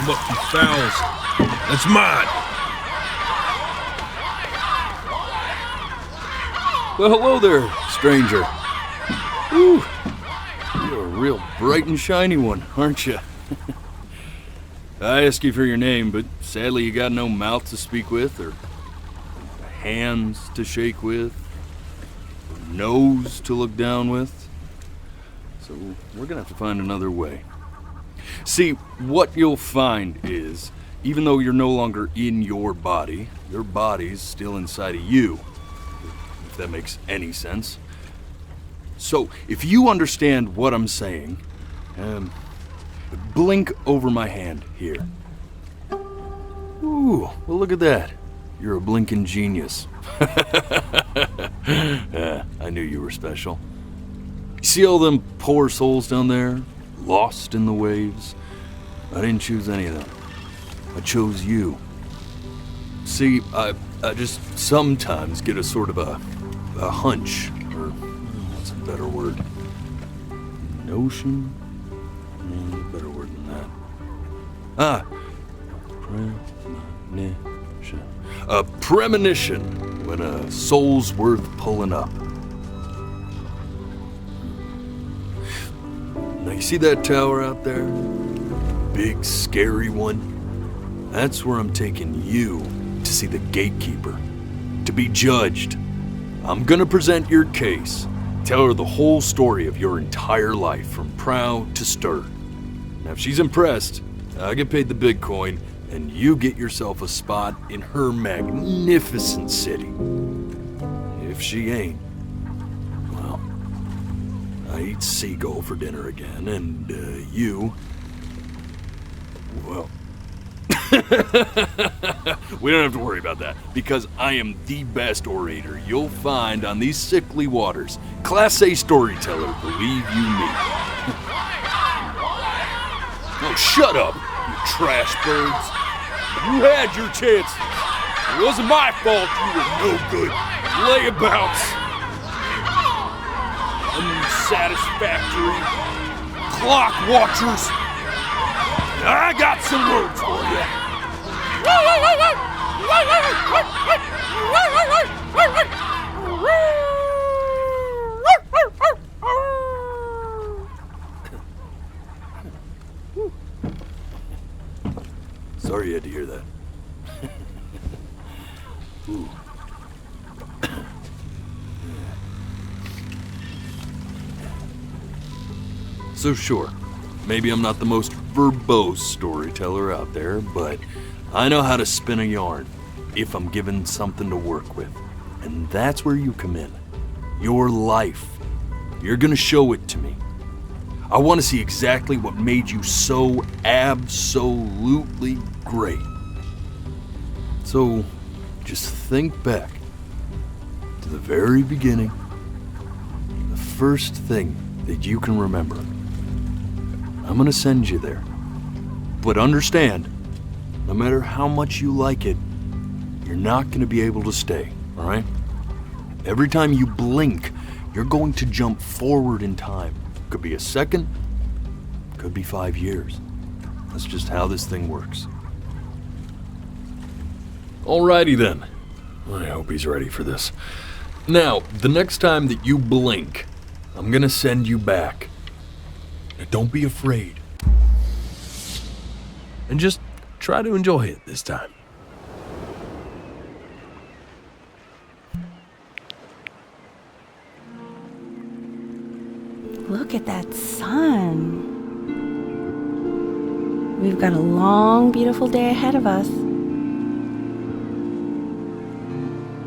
must be fouls. That's mine. Well, hello there, stranger. Ooh, you're a real bright and shiny one, aren't you? I asked you for your name, but sadly you got no mouth to speak with, or hands to shake with, or nose to look down with. So we're gonna have to find another way. See, what you'll find is, even though you're no longer in your body's still inside of you, if that makes any sense. So, if you understand what I'm saying, blink over my hand here. Ooh, well look at that. You're a blinking genius. I knew you were special. See all them poor souls down there, lost in the waves? I didn't choose any of them. I chose you. See, I just sometimes get a sort of a hunch, or what's a better word? Notion? Better word than that. Premonition. A premonition when a soul's worth pulling up. Now you see that tower out there? Big, scary one? That's where I'm taking you to see the gatekeeper, to be judged. I'm gonna present your case, tell her the whole story of your entire life, from prow to stir. Now if she's impressed, I get paid the Bitcoin, and you get yourself a spot in her magnificent city. If she ain't, well, I eat seagull for dinner again, and you, well, we don't have to worry about that, because I am the best orator you'll find on these sickly waters. Class A storyteller, believe you me. Oh, shut up, you trash birds. You had your chances. It wasn't my fault you were no good layabouts. Unsatisfactory clock watchers. I got some words for you. Sorry you had to hear that. Ooh. So sure, maybe I'm not the most verbose storyteller out there, but I know how to spin a yarn if I'm given something to work with. And that's where you come in. Your life. You're gonna show it to me. I want to see exactly what made you so absolutely great. So, just think back to the very beginning, the first thing that you can remember. I'm gonna send you there. But understand, no matter how much you like it, you're not gonna be able to stay, all right? Every time you blink, you're going to jump forward in time. Could be a second, could be 5 years. That's just how this thing works. Alrighty then. I hope he's ready for this. Now, the next time that you blink, I'm gonna send you back. Now, don't be afraid. And just try to enjoy it this time. Look at that sun. We've got a long, beautiful day ahead of us.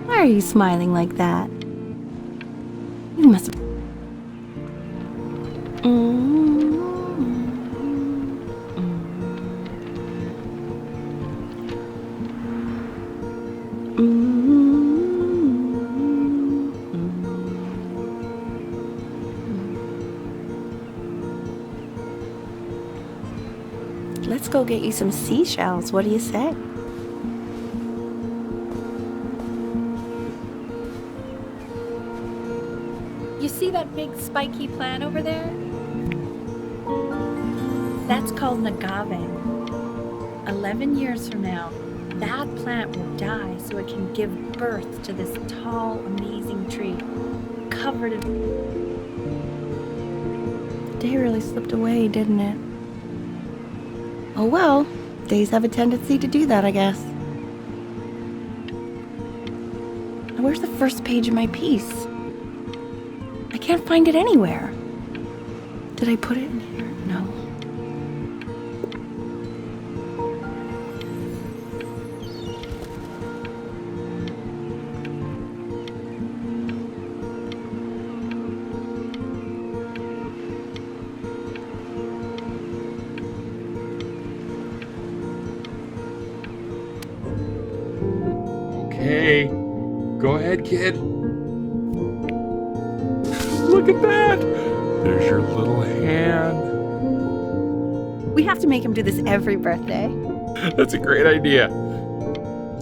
Why are you smiling like that? You must... Let's go get you some seashells. What do you say? You see that big spiky plant over there? That's called an agave. 11 years from now, that plant will die so it can give birth to this tall, amazing tree, covered in... The day really slipped away, didn't it? Oh well, days have a tendency to do that, I guess. Now, where's the first page of my piece? I can't find it anywhere. Did I put it in here? No. Okay, go ahead, kid. Look at that! There's your little hand. We have to make him do this every birthday. That's a great idea. You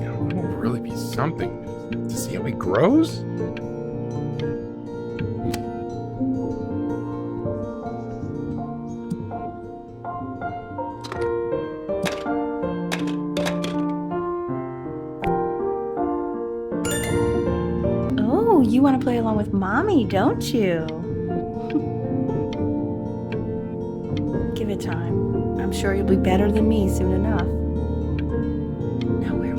know, it will really be something to see how he grows. Oh, you want to play along with Mommy, don't you? Give it time. I'm sure you'll be better than me soon enough. Now where?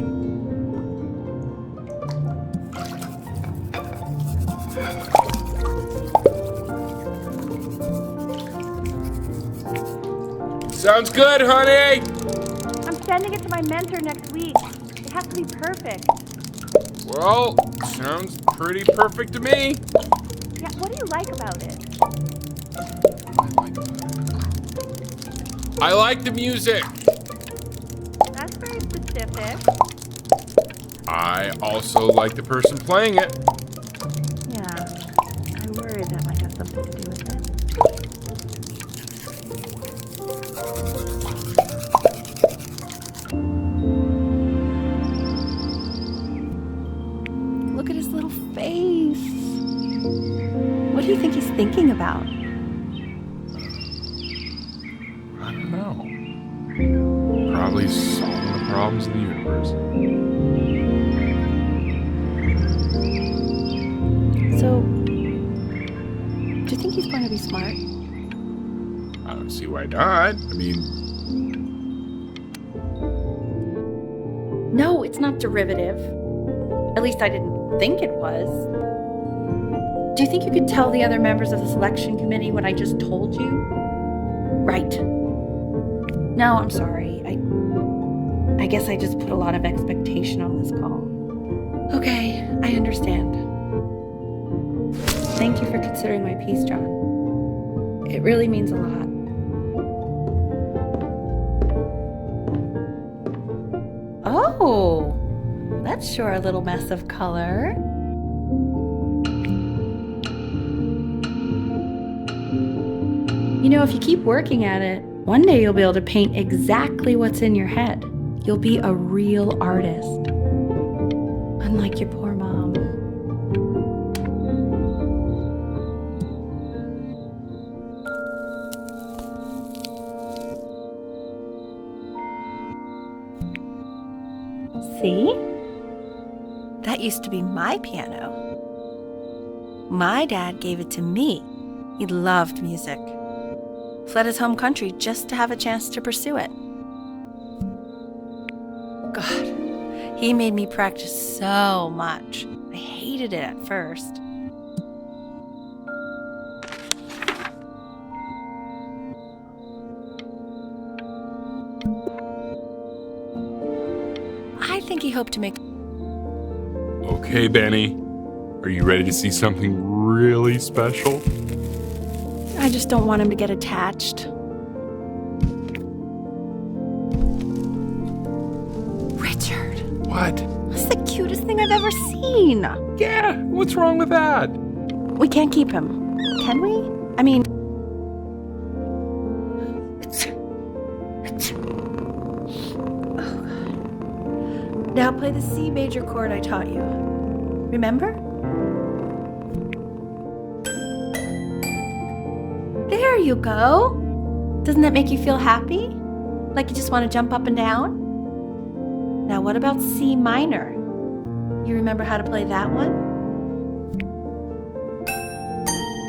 Sounds good, honey! I'm sending it to my mentor next week. It has to be perfect. Well, sounds pretty perfect to me. Yeah, what do you like about it? I like the music. That's very specific. I also like the person playing it. Yeah, I worried that might have something to do with it. Look at his little face. What do you think he's thinking about? I don't know. Probably solving the problems of the universe. So, do you think he's going to be smart? I don't see why not. I mean, No, it's not derivative. At least I didn't think it was. Do you think you could tell the other members of the selection committee what I just told you? Right. No, I'm sorry. I guess I just put a lot of expectation on this call. Okay, I understand. Thank you for considering my piece, John. It really means a lot. Oh, that's sure a little mess of color. You know, if you keep working at it, one day you'll be able to paint exactly what's in your head. You'll be a real artist. Unlike your poor mom. See? That used to be my piano. My dad gave it to me. He loved music. Fled his home country just to have a chance to pursue it. God, he made me practice so much. I hated it at first. I think he hoped to make... okay, Benny. Are you ready to see something really special? I just don't want him to get attached. Richard, What? that's the cutest thing I've ever seen. Yeah, what's wrong with that? We can't keep him, can we? I mean... Oh, God. Now play the C major chord I taught you. Remember? There you go. Doesn't that make you feel happy? Like you just want to jump up and down? Now what about C minor? You remember how to play that one?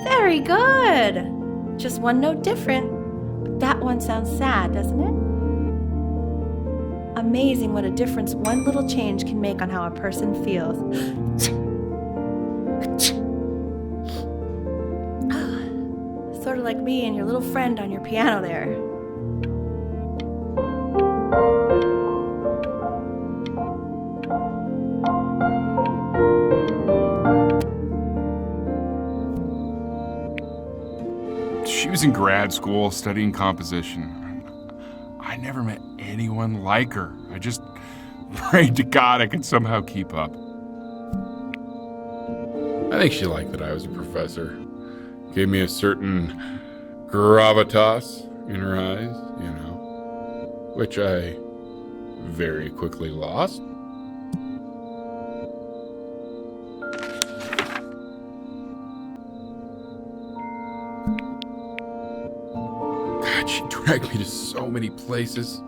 Very good! Just one note different, but that one sounds sad, doesn't it? Amazing what a difference one little change can make on how a person feels. Sort of like me and your little friend on your piano there. She was in grad school studying composition. I never met anyone like her. I just prayed to God I could somehow keep up. I think she liked that I was a professor. Gave me a certain gravitas in her eyes, you know, which I very quickly lost. God, she dragged me to so many places.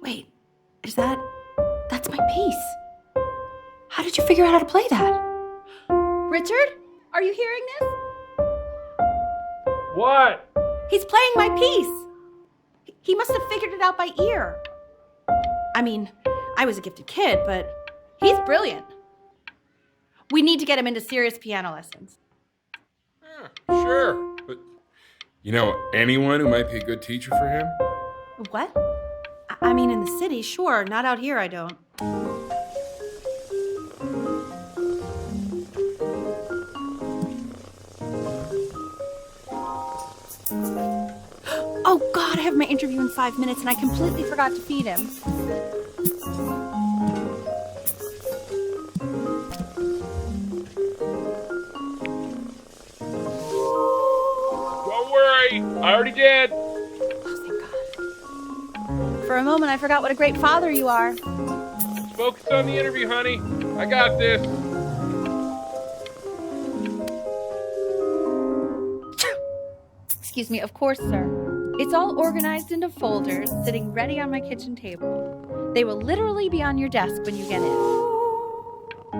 Wait, that's my piece. How did you figure out how to play that? Richard, are you hearing this? What? He's playing my piece. He must have figured it out by ear. I mean, I was a gifted kid, but he's brilliant. We need to get him into serious piano lessons. Sure. But you know anyone who might be a good teacher for him? What? I mean, in the city, sure. Not out here, I don't. Oh, God, I have my interview in 5 minutes, and I completely forgot to feed him. Don't worry, I already did. For a moment, I forgot what a great father you are. Focus on the interview, honey. I got this. Excuse me, of course, sir. It's all organized into folders, sitting ready on my kitchen table. They will literally be on your desk when you get in.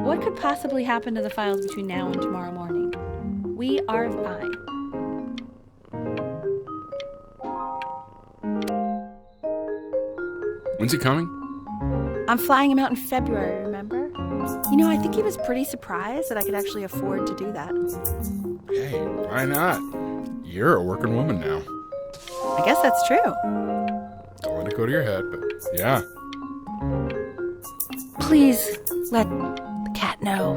What could possibly happen to the files between now and tomorrow morning? We are fine. When's he coming? I'm flying him out in February, remember? You know, I think he was pretty surprised that I could actually afford to do that. Hey, why not? You're a working woman now. I guess that's true. Don't let it go to your head, but yeah. Please let the cat know.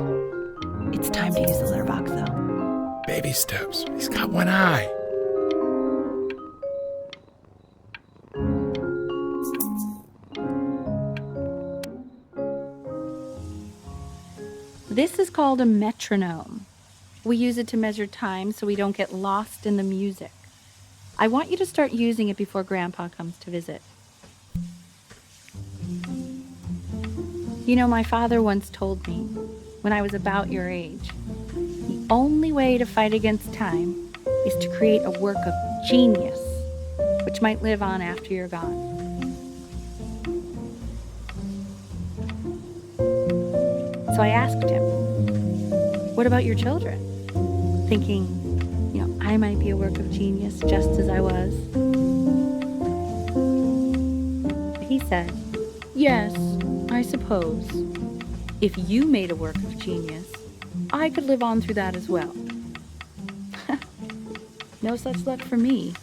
It's time to use the litter box, though. Baby steps. He's got one eye. This is called a metronome. We use it to measure time so we don't get lost in the music. I want you to start using it before Grandpa comes to visit. You know, my father once told me, when I was about your age, the only way to fight against time is to create a work of genius, which might live on after you're gone. So I asked him, what about your children? Thinking, you know, I might be a work of genius just as I was. He said, yes, I suppose. If you made a work of genius, I could live on through that as well. No such luck for me.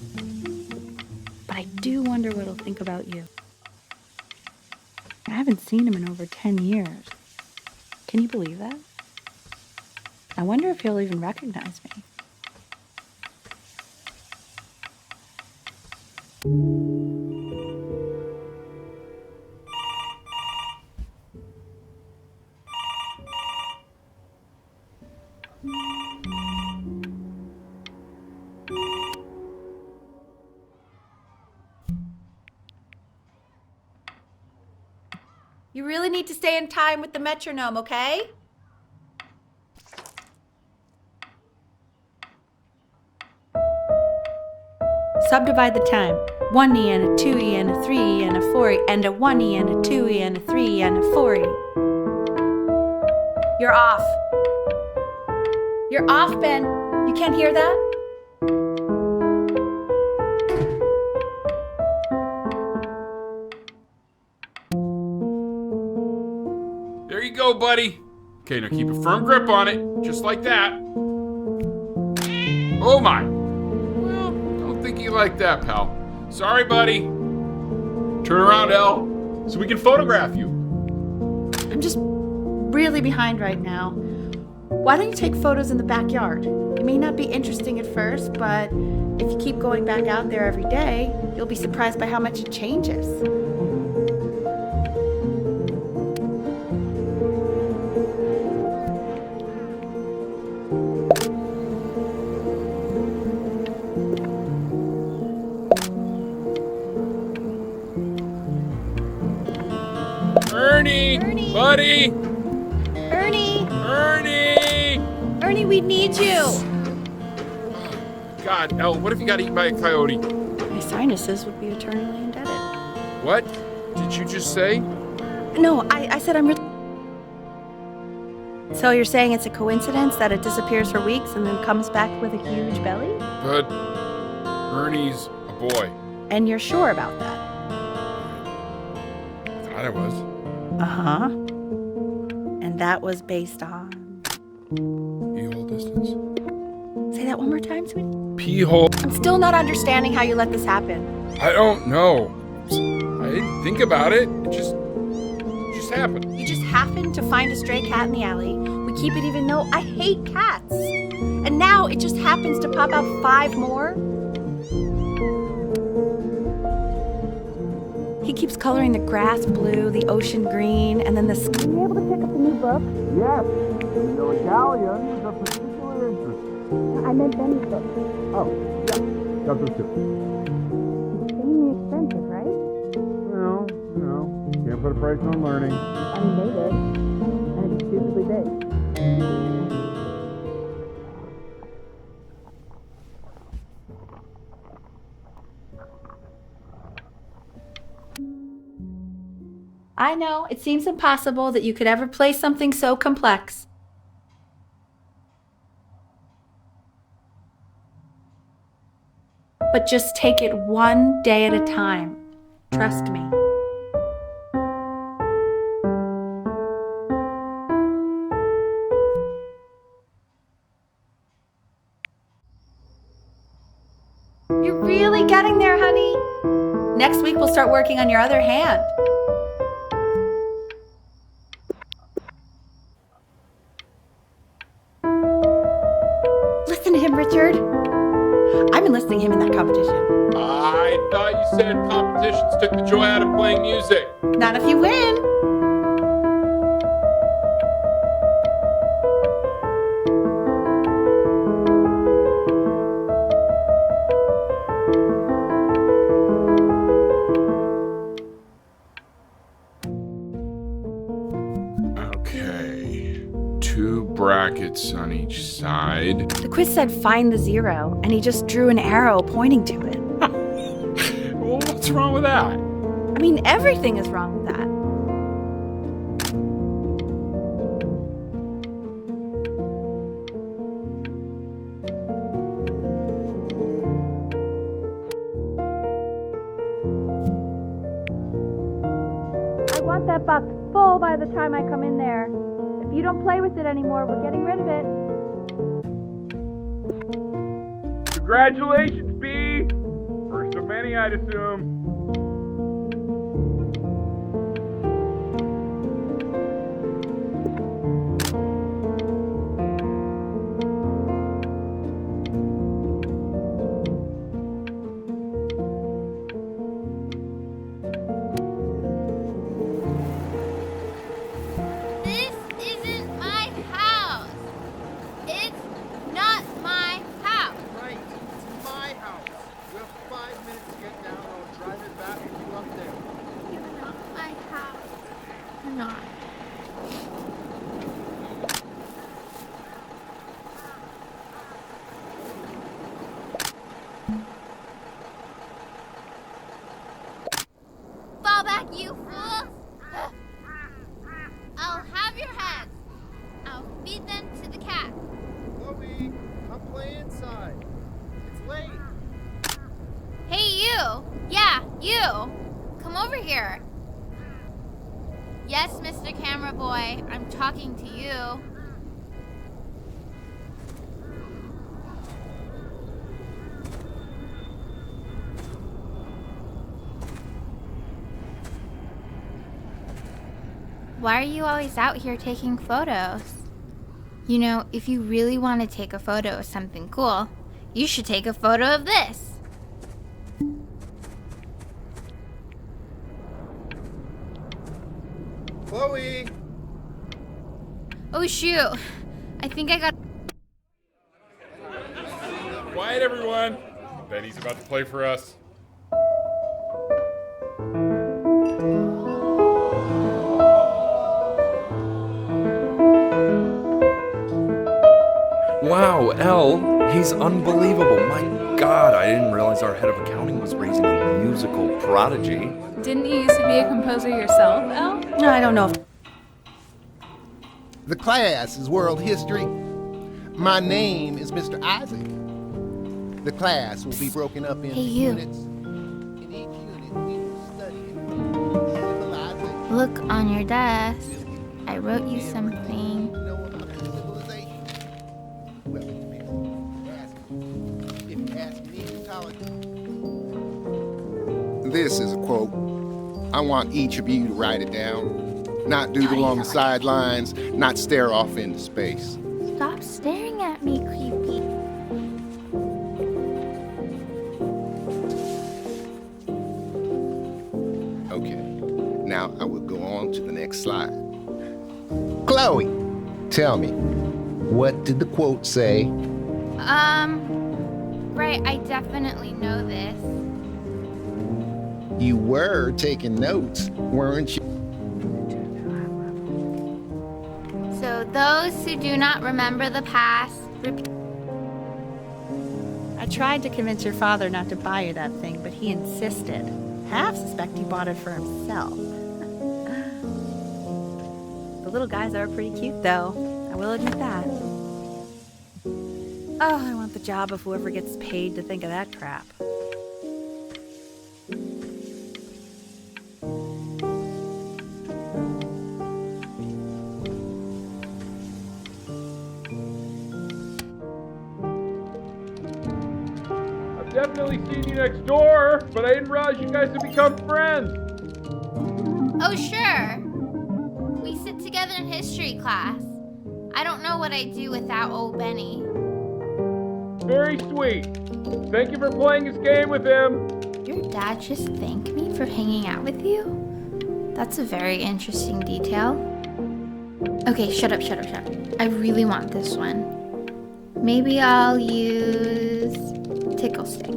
But I do wonder what he'll think about you. I haven't seen him in over 10 years. Can you believe that? I wonder if he'll even recognize me. You really need to stay in time with the metronome, okay? Subdivide the time. 1E and a 2E and a 3E and a 4E and a 1E and a 2E and a 3E and a 4E. You're off. You're off, Ben. You can't hear that? There you go, buddy. Okay, now keep a firm grip on it, just like that. Oh my. Well, don't think you like that, pal. Sorry, buddy. Turn around, Elle, so we can photograph you. I'm just really behind right now. Why don't you take photos in the backyard? It may not be interesting at first, but if you keep going back out there every day, you'll be surprised by how much it changes. Ernie! Buddy! Ernie! Ernie! Ernie, we need you! God, Elle, what if you got eaten by a coyote? My sinuses would be eternally indebted. What did you just say? No, I said I'm really... So you're saying it's a coincidence that it disappears for weeks and then comes back with a huge belly? But Ernie's a boy. And you're sure about that? Thought I was. Uh-huh. And that was based on... Pee-hole distance? Say that one more time, sweetie. Pee-hole. I'm still not understanding how you let this happen. I don't know. I didn't think about it. It just happened. You just happened to find a stray cat in the alley. We keep it even though I hate cats. And now it just happens to pop out 5 more. He keeps coloring the grass blue, the ocean green, and then the sky. Are you able to pick up the new book? Yes, the Italian is a particular interest. I meant Benny's book. Oh, yeah, got those too. Insanely expensive, right? No, can't put a price on learning. I mean, they did. And it's stupidly big. I know, it seems impossible that you could ever play something so complex. But just take it one day at a time. Trust me. You're really getting there, honey. Next week we'll start working on your other hand. Listen to him, Richard. I'm enlisting him in that competition. I thought you said competitions took the joy out of playing music. Not if you win. Okay. 2 brackets on each side. The quiz said find the 0, and he just drew an arrow pointing to it. Well, what's wrong with that? I mean, everything is wrong with that. I want that box full by the time I come in there. If you don't play with it anymore, we're getting rid of it. Congratulations, B! First of many, I'd assume. It's late. Hey, you! Yeah, you! Come over here. Yes, Mr. Camera Boy, I'm talking to you. Why are you always out here taking photos? You know, if you really want to take a photo of something cool, you should take a photo of this. Chloe! Oh shoot, I think I got... Quiet, everyone. Benny's about to play for us. Wow, Elle, he's unbelievable. My God, I didn't realize our head of accounting was raising a musical prodigy. Didn't you used to be a composer yourself, Elle? No, I don't know if The class is world history. My name is Mr. Isaac. The class will be broken up into Hey, you. units. In each unit, we will study civilization. Look on your desk. I wrote you something. Know about the civilization? Well, it depends. If you ask me, college. This is a quote. I want each of you to write it down. Not doodle along the sidelines, not stare off into space. Stop staring at me, creepy. Okay, now I will go on to the next slide. Chloe, tell me, what did the quote say? Right, I definitely know this. You were taking notes, weren't you? So those who do not remember the past, I tried to convince your father not to buy you that thing, but he insisted. Half suspect he bought it for himself. The little guys are pretty cute, though. I will admit that. Oh, I want the job of whoever gets paid to think of that crap. I've definitely seen you next door, but I didn't realize you guys had become friends. oh sure. We sit together in history class. I don't know what I'd do without old Benny. Very sweet. Thank you for playing this game with him. Your dad just thanked me for hanging out with you? That's a very interesting detail. Okay, shut up. I really want this one. Maybe I'll use tickle stick.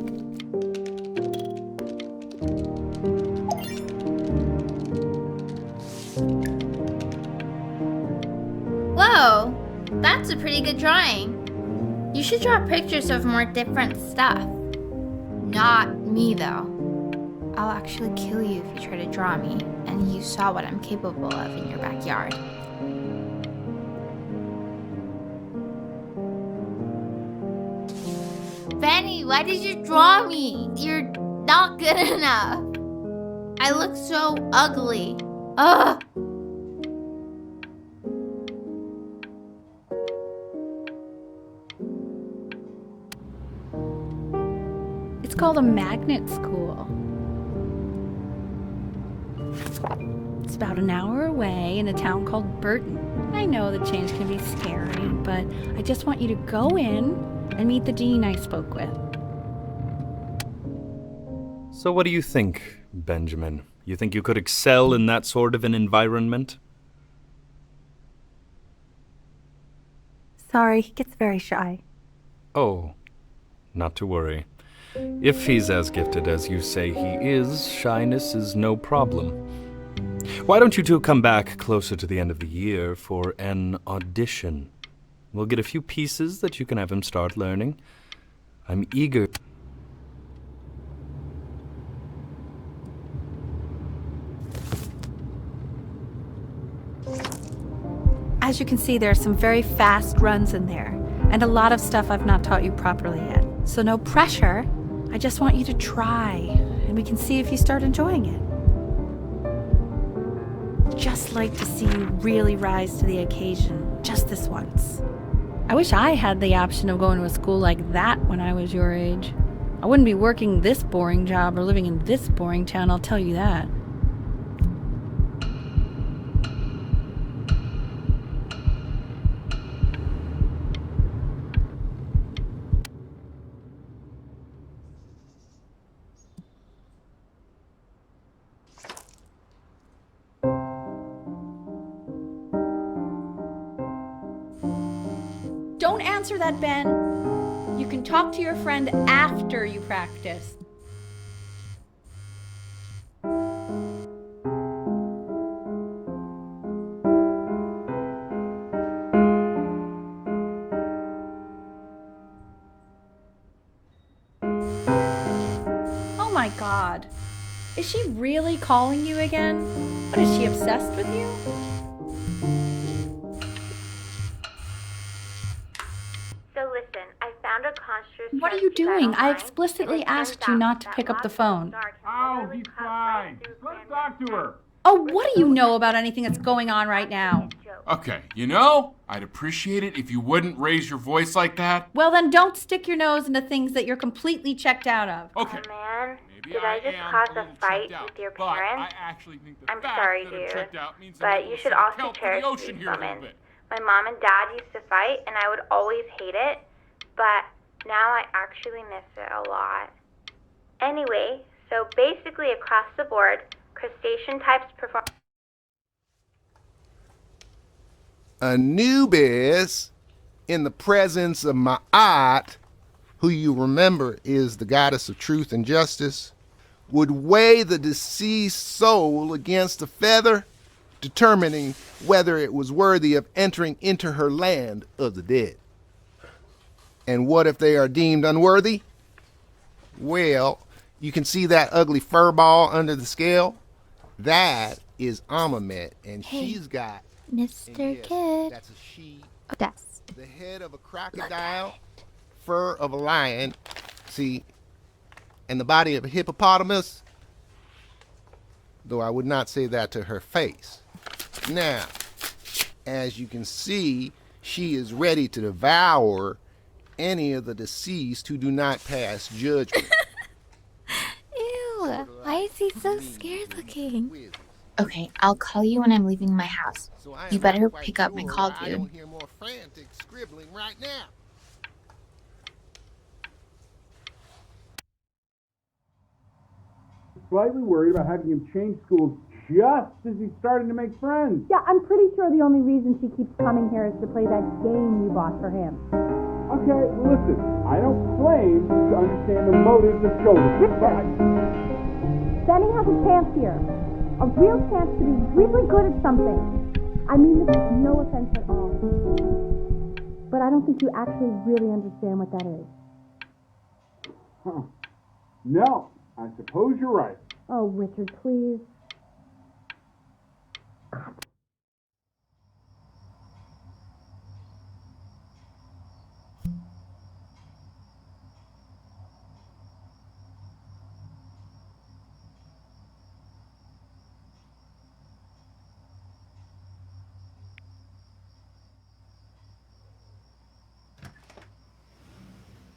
Whoa, that's a pretty good drawing. You should draw pictures of more different stuff. Not me, though. I'll actually kill you if you try to draw me, and you saw what I'm capable of in your backyard. Benny, why did you draw me? You're not good enough. I look so ugly. Ugh. It's called a magnet school. It's about an hour away in a town called Burton. I know the change can be scary, but I just want you to go in and meet the dean I spoke with. So what do you think, Benjamin? You think you could excel in that sort of an environment? Sorry, he gets very shy. Oh, not to worry. If he's as gifted as you say he is, shyness is no problem. Why don't you two come back closer to the end of the year for an audition? We'll get a few pieces that you can have him start learning. I'm eager. As you can see, there are some very fast runs in there. And a lot of stuff I've not taught you properly yet. So no pressure. I just want you to try, and we can see if you start enjoying it. Just like to see you really rise to the occasion, just this once. I wish I had the option of going to a school like that when I was your age. I wouldn't be working this boring job or living in this boring town, I'll tell you that. Don't answer that, Ben. You can talk to your friend after you practice. Oh my God. Is she really calling you again? What, is she obsessed with you? What are you doing? I explicitly asked you not to pick up the phone. Oh, he's fine. Let's talk to her. Oh, what do you know about anything that's going on right now? Okay, you know, I'd appreciate it if you wouldn't raise your voice like that. Well, then don't stick your nose into things that you're completely checked out of. Okay. Oh man, Maybe did I just cause a fight with your parents? I'm sorry, dude, but you should also cherish these moments. My mom and dad used to fight, and I would always hate it, but now I actually miss it a lot. Anyway, so basically across the board, crustacean types perform... Anubis, in the presence of Ma'at, who you remember is the goddess of truth and justice, would weigh the deceased soul against a feather, determining whether it was worthy of entering into her land of the dead. And what if they are deemed unworthy? Well, you can see that ugly fur ball under the scale? That is Amamet, and she's got... Mr. yes, Kid. that's a she. Yes. The head of a crocodile, fur of a lion, see, and the body of a hippopotamus, though I would not say that to her face. Now, as you can see, she is ready to devour any of the deceased who do not pass judgment. Ew, why is he so scared looking? Okay, I'll call you when I'm leaving my house. You better pick up my call, dude. I don't hear more frantic scribbling right now. Slightly worried about having him change schools just as he's starting to make friends. Yeah, I'm pretty sure the only reason she keeps coming here is to play that game you bought for him. Okay, listen, I don't claim to understand the motives of children, but Benny has a chance here. A real chance to be really good at something. I mean this with no offense at all. But I don't think you actually really understand what that is. No, I suppose you're right. Oh, Richard, please.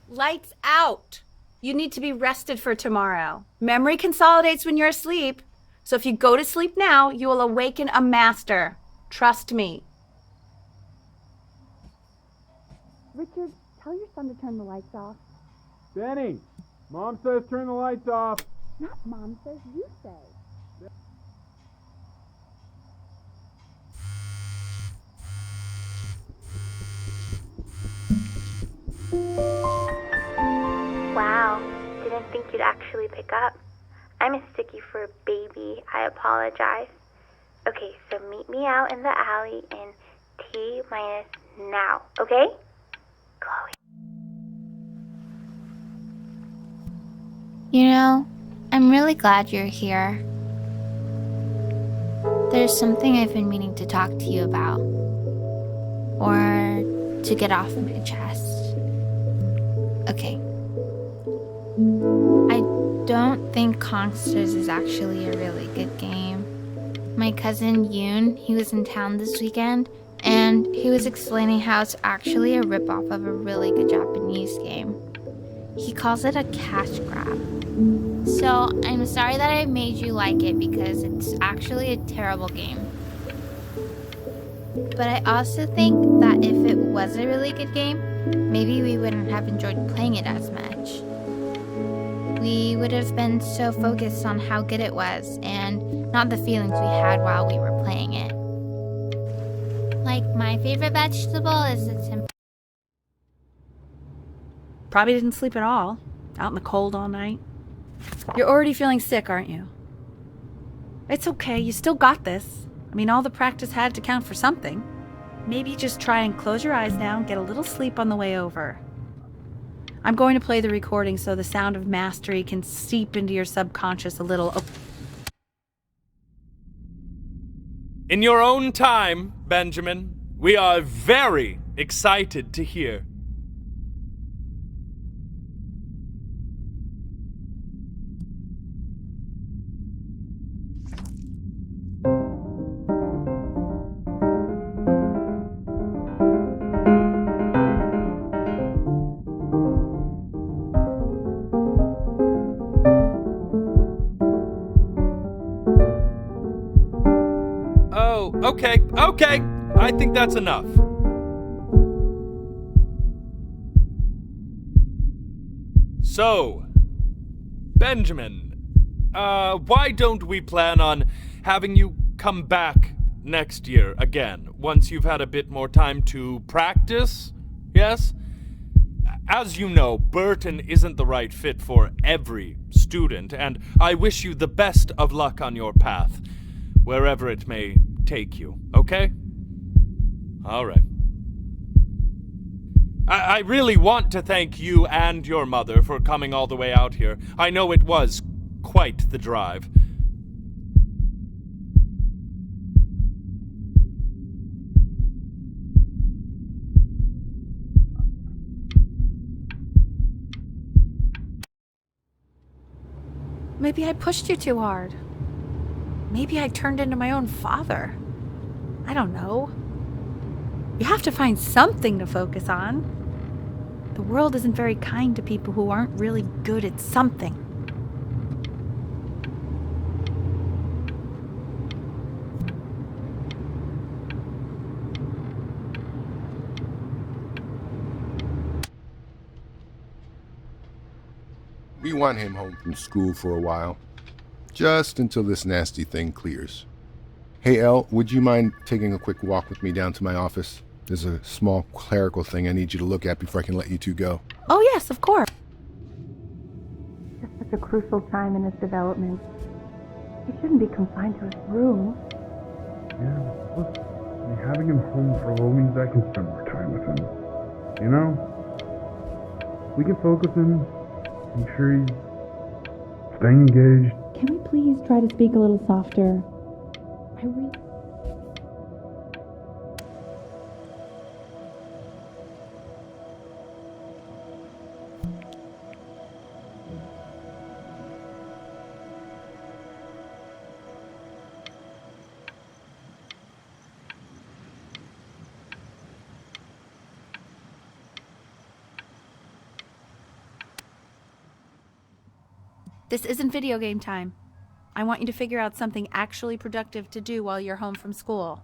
Lights out. You need to be rested for tomorrow. Memory consolidates when you're asleep. So if you go to sleep now, you will awaken a master. Trust me. Richard, tell your son to turn the lights off. Benny, Mom says turn the lights off. Not Mom says, you say. Wow, didn't think you'd actually pick up. I'm a sticky for a baby. I apologize. Okay, so meet me out in the alley in T-minus now, okay? Chloe. You know, I'm really glad you're here. There's something I've been meaning to talk to you about. Or to get off my chest. Okay. I don't think Consters is actually a really good game. My cousin Yoon, he was in town this weekend, and he was explaining how it's actually a ripoff of a really good Japanese game. He calls it a cash grab. So I'm sorry that I made you like it because it's actually a terrible game. But I also think that if it was a really good game, maybe we wouldn't have enjoyed playing it as much. We would have been so focused on how good it was and not the feelings we had while we were playing it. Like, my favorite vegetable is the Probably didn't sleep at all. Out in the cold all night. You're already feeling sick, aren't you? It's okay, you still got this. I mean, all the practice had to count for something. Maybe just try and close your eyes now and get a little sleep on the way over. I'm going to play the recording so the sound of mastery can seep into your subconscious a little. In your own time, Benjamin, we are very excited to hear. Okay, I think that's enough. So, Benjamin, why don't we plan on having you come back next year again, once you've had a bit more time to practice, yes? As you know, Burton isn't the right fit for every student, and I wish you the best of luck on your path, wherever it may take you, okay? All right. I really want to thank you and your mother for coming all the way out here. I know it was quite the drive. Maybe I pushed you too hard. Maybe I turned into my own father. I don't know. You have to find something to focus on. The world isn't very kind to people who aren't really good at something. We want him home from school for a while. Just until this nasty thing clears. Hey, Elle, would you mind taking a quick walk with me down to my office? There's a small clerical thing I need you to look at before I can let you two go. Oh, yes, of course. It's such a crucial time in his development. He shouldn't be confined to his room. Yeah, look, having him home for a little means I can spend more time with him. You know? We can focus him, make sure he's staying engaged. Can we please try to speak a little softer? I really... This isn't video game time. I want you to figure out something actually productive to do while you're home from school.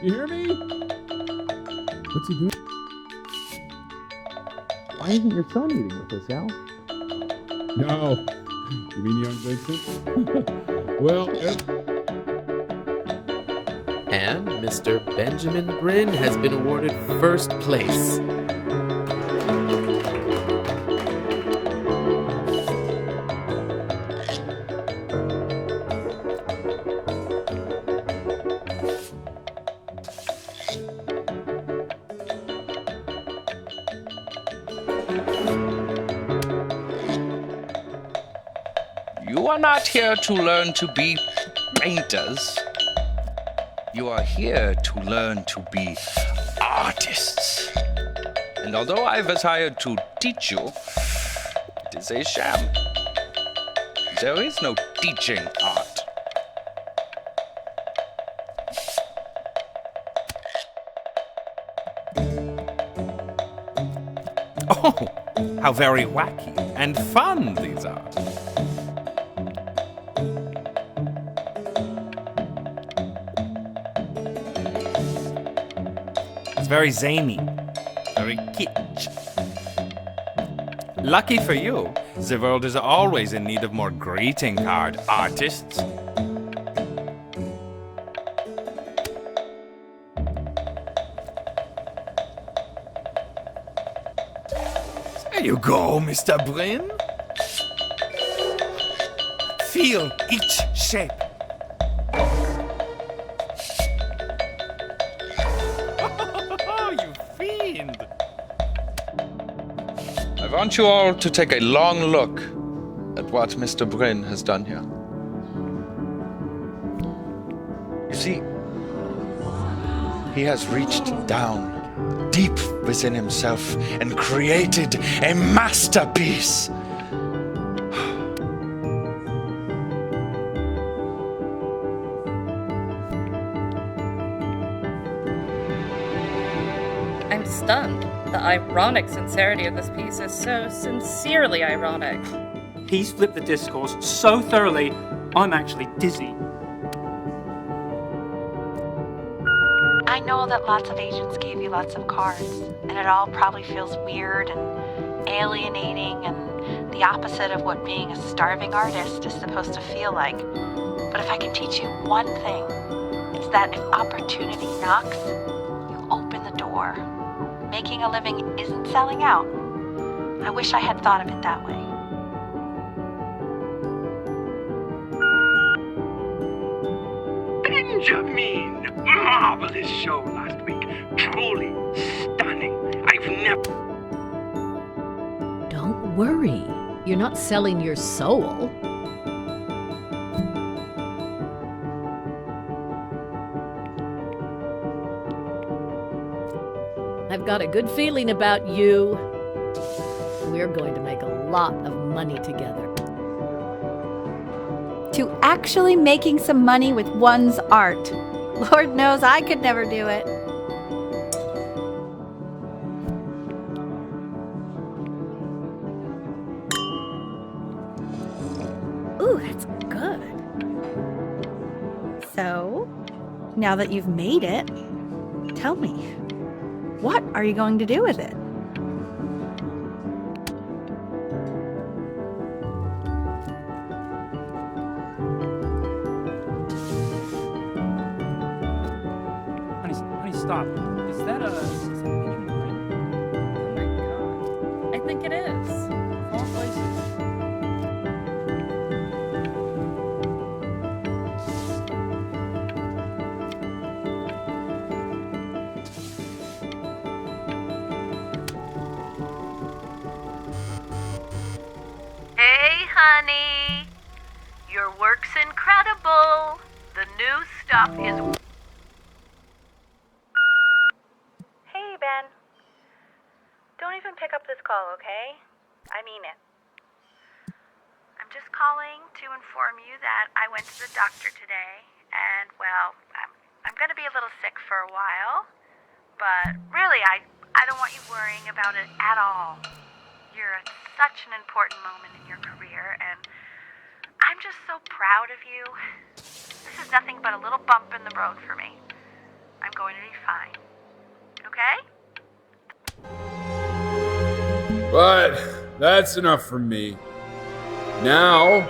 You hear me? What's he doing? Why isn't your son eating with us, Al? No. You mean young Vincent? Well, And Mr. Benjamin Bryn has been awarded first place. You are not here to learn to be painters. You are here to learn to be artists. And although I was hired to teach you, it is a sham. There is no teaching art. Oh, how very wacky and fun these are. It's very zany, very kitsch. Lucky for you, the world is always in need of more greeting card artists. There you go, Mr. Bryn. Feel each shape. You fiend! I want you all to take a long look at what Mr. Bryn has done here. You see, he has reached down deep within himself and created a masterpiece. I'm stunned. The ironic sincerity of this piece is so sincerely ironic. He's flipped the discourse so thoroughly, I'm actually dizzy. I know that lots of agents gave you lots of cards, and it all probably feels weird and alienating and the opposite of what being a starving artist is supposed to feel like. But if I can teach you one thing, it's that if opportunity knocks, you open the door. Making a living isn't selling out. I wish I had thought of it that way. Benjamin! Marvelous show last week. Truly stunning. I've never... Don't worry. You're not selling your soul. I've got a good feeling about you. We're going to make a lot of money together. To actually making some money with one's art. Lord knows I could never do it. Ooh, that's good. So, now that you've made it, tell me, what are you going to do with it? Honey, stop. Is that Benjamin Bryn? Oh my god. I think it is. Of all places. Hey, honey. Your work's incredible. The new stuff is... Hey, Ben. Don't even pick up this call, okay? I mean it. I'm just calling to inform you that I went to the doctor today, and, well, I'm going to be a little sick for a while, but really, I don't want you worrying about it at all. You're at such an important moment in your career, and I'm just so proud of you. This is nothing but a little bump in the road for me. I'm going to be fine. Okay? But that's enough from me. Now,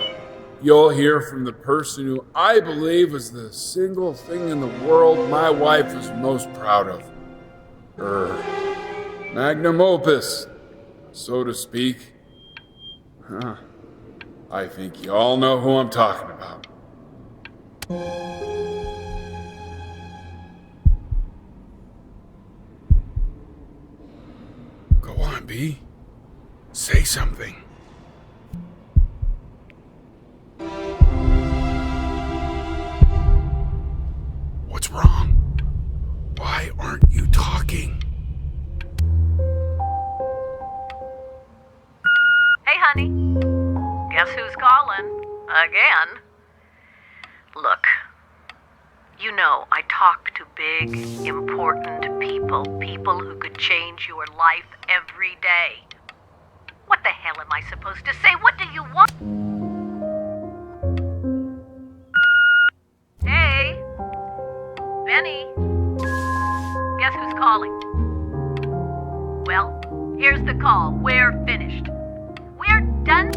you'll hear from the person who I believe is the single thing in the world my wife is most proud of. Her magnum opus, so to speak. I think you all know who I'm talking about. Go on, B. Say something. What's wrong? Why aren't you talking? Hey, honey. Guess who's calling? Again. Look, you know I talk to big, important people who could change your life every day. What the hell am I supposed to say? What do you want? Hey, Benny. Guess who's calling? Well, here's the call. We're finished. We're done.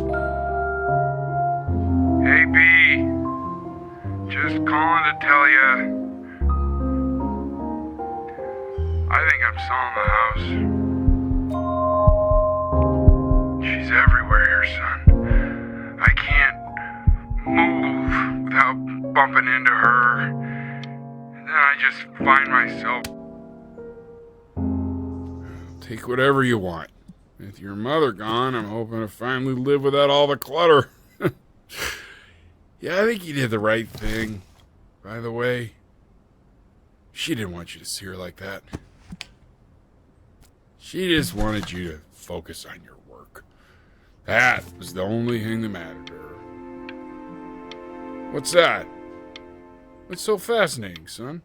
Hey, B. Just calling to tell you. I think I'm selling the house. She's everywhere here, son. I can't move without bumping into her. And then I just find myself. Take whatever you want. With your mother gone, I'm hoping to finally live without all the clutter. Yeah, I think you did the right thing. By the way, she didn't want you to see her like that. She just wanted you to focus on your work. That was the only thing that mattered to her. What's that? What's so fascinating, son?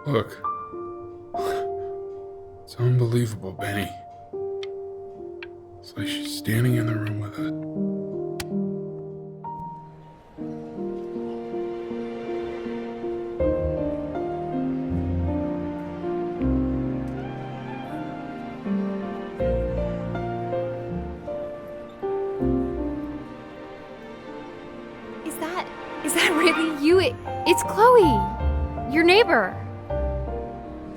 Look. It's unbelievable, Benny. It's like she's standing in the room with us. Is that really you? It's Chloe, your neighbor.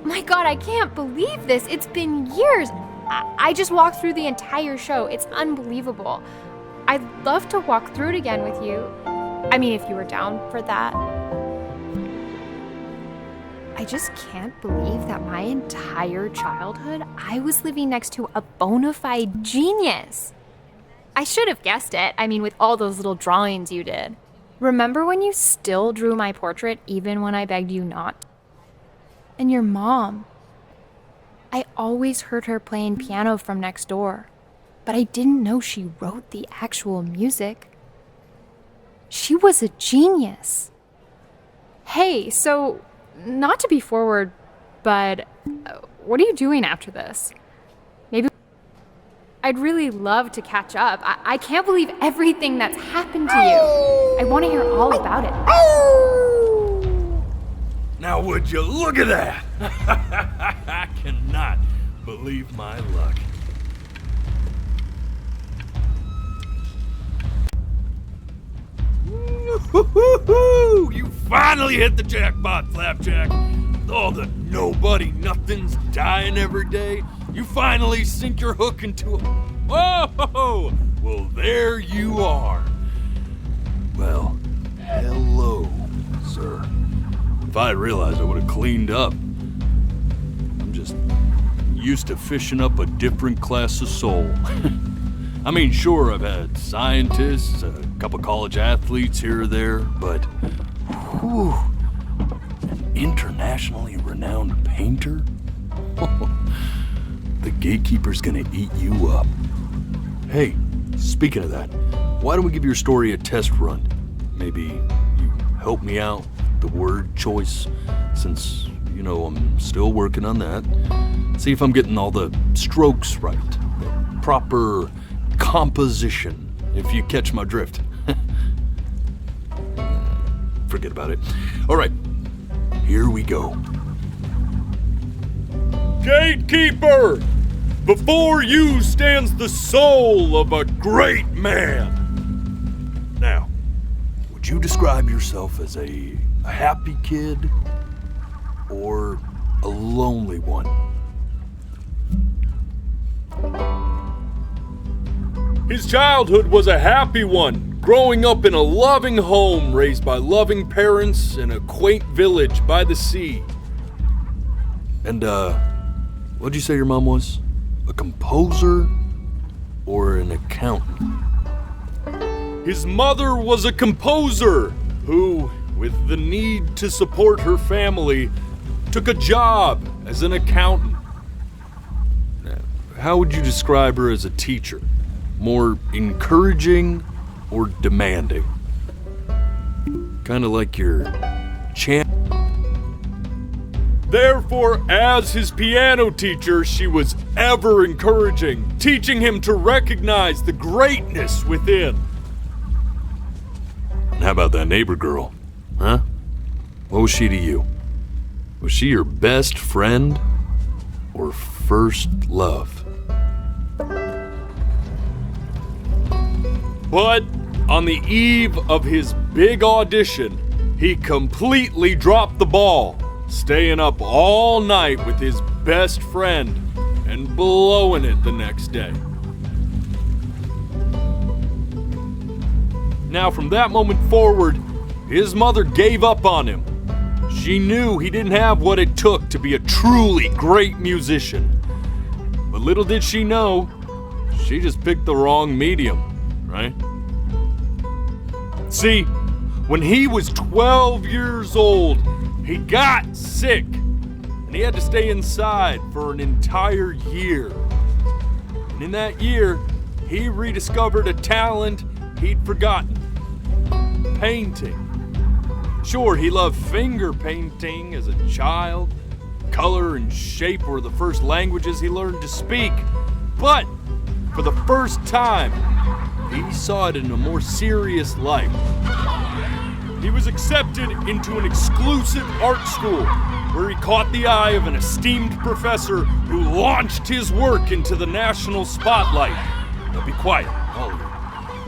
My God, I can't believe this. It's been years. I just walked through the entire show. It's unbelievable. I'd love to walk through it again with you. I mean, if you were down for that. I just can't believe that my entire childhood, I was living next to a bona fide genius. I should have guessed it. I mean, with all those little drawings you did. Remember when you still drew my portrait even when I begged you not? And your mom. I always heard her playing piano from next door, but I didn't know she wrote the actual music. She was a genius. Hey, so, not to be forward, but what are you doing after this? Maybe I'd really love to catch up. I can't believe everything that's happened to you. I want to hear all about it. Now would you look at that? I cannot believe my luck. You finally hit the jackpot, Flapjack. With all the nobody nothings dying every day, you finally sink your hook into a... Whoa! Well, there you are. Well, hello, sir. If I had realized, I would have cleaned up. I'm just used to fishing up a different class of soul. I mean, sure, I've had scientists, a couple college athletes here or there, but whew, an internationally renowned painter? The gatekeeper's gonna eat you up. Hey, speaking of that, why don't we give your story a test run? Maybe you help me out with the word choice, since, you know, I'm still working on that. See if I'm getting all the strokes right, the proper composition, if you catch my drift. Forget about it. All right, here we go. Gatekeeper! Before you stands the soul of a great man. Now, would you describe yourself as a happy kid or a lonely one? His childhood was a happy one, growing up in a loving home raised by loving parents in a quaint village by the sea. And, what'd you say your mom was? A composer or an accountant? His mother was a composer who, with the need to support her family, took a job as an accountant. How would you describe her as a teacher? More encouraging or demanding? Kind of like your champ. Therefore, as his piano teacher, she was ever encouraging, teaching him to recognize the greatness within. And how about that neighbor girl? Huh? What was she to you? Was she your best friend or first love? But on the eve of his big audition, he completely dropped the ball, staying up all night with his best friend and blowing it the next day. Now, from that moment forward, his mother gave up on him. She knew he didn't have what it took to be a truly great musician. But little did she know, she just picked the wrong medium, right? See, when he was 12 years old, he got sick, and he had to stay inside for an entire year. And in that year, he rediscovered a talent he'd forgotten: painting. Sure, he loved finger painting as a child. Color and shape were the first languages he learned to speak. But for the first time, he saw it in a more serious light. He was accepted into an exclusive art school where he caught the eye of an esteemed professor who launched his work into the national spotlight. Now be quiet, all of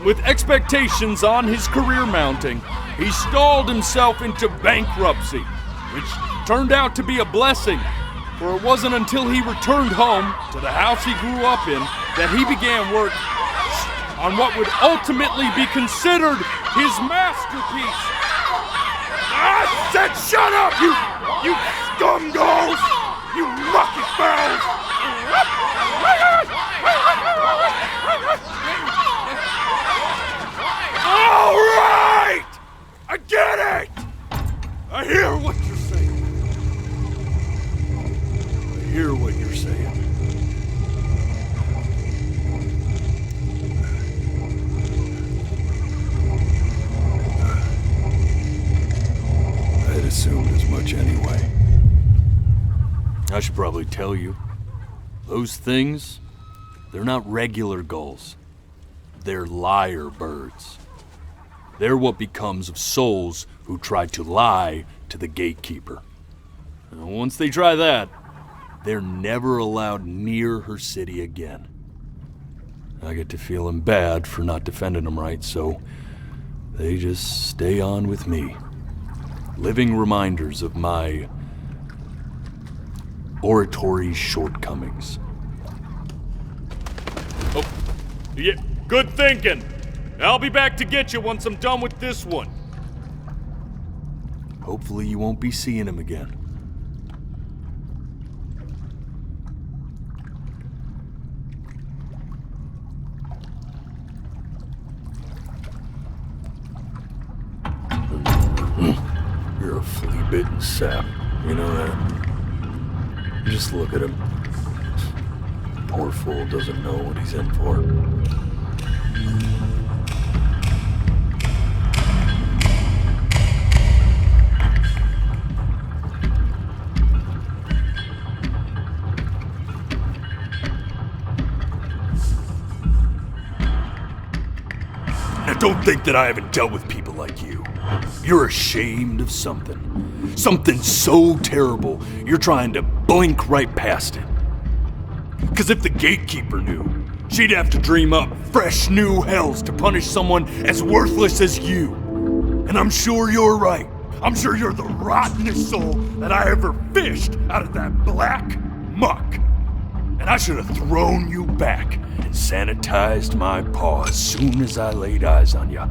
you. With expectations on his career mounting, he stalled himself into bankruptcy, which turned out to be a blessing, for it wasn't until he returned home to the house he grew up in that he began work on what would ultimately be considered his masterpiece. I said shut up, you scumballs! You lucky fowls! All right! I get it! I hear what you're saying. I hear what you're saying. I'd assumed as much anyway. I should probably tell you, those things, they're not regular gulls. They're liar birds. They're what becomes of souls who try to lie to the gatekeeper. And once they try that, they're never allowed near her city again. I get to feeling bad for not defending them right, so they just stay on with me. Living reminders of my oratory shortcomings. Oh, yeah, good thinking. I'll be back to get you once I'm done with this one. Hopefully you won't be seeing him again. Poor flea-bitten sap. You know that? Just look at him. Poor fool doesn't know what he's in for. Now don't think that I haven't dealt with people like you. You're ashamed of something. Something so terrible, you're trying to blink right past it. Because if the gatekeeper knew, she'd have to dream up fresh new hells to punish someone as worthless as you. And I'm sure you're right. I'm sure you're the rottenest soul that I ever fished out of that black muck. And I should have thrown you back and sanitized my paw as soon as I laid eyes on you.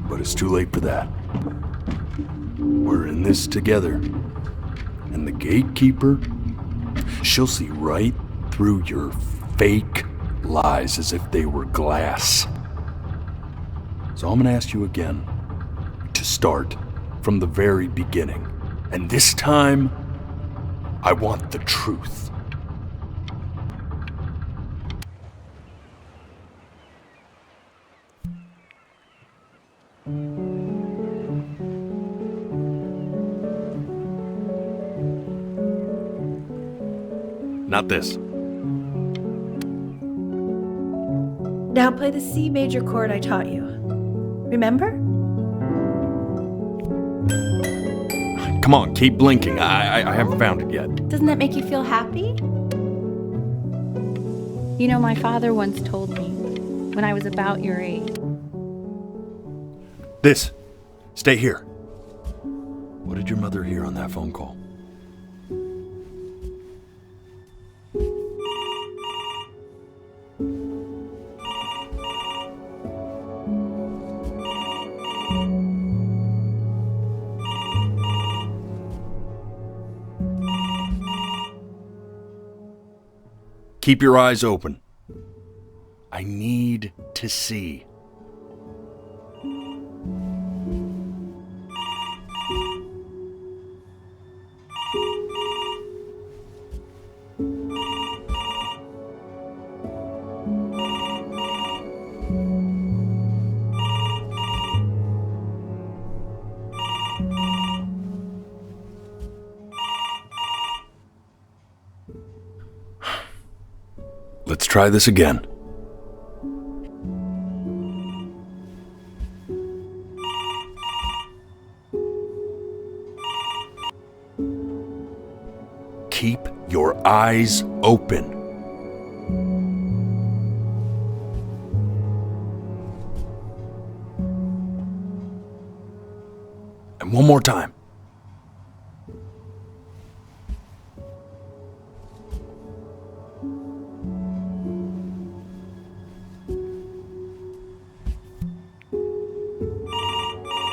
But it's too late for that. We're in this together. And the gatekeeper, she'll see right through your fake lies as if they were glass. So I'm gonna ask you again to start from the very beginning. And this time, I want the truth. Not this. Now play the C major chord I taught you. Remember? Come on, keep blinking. I haven't found it yet. Doesn't that make you feel happy? You know, my father once told me when I was about your age. This. Stay here. What did your mother hear on that phone call? Keep your eyes open. I need to see. Let's try this again. Keep your eyes open. And one more time.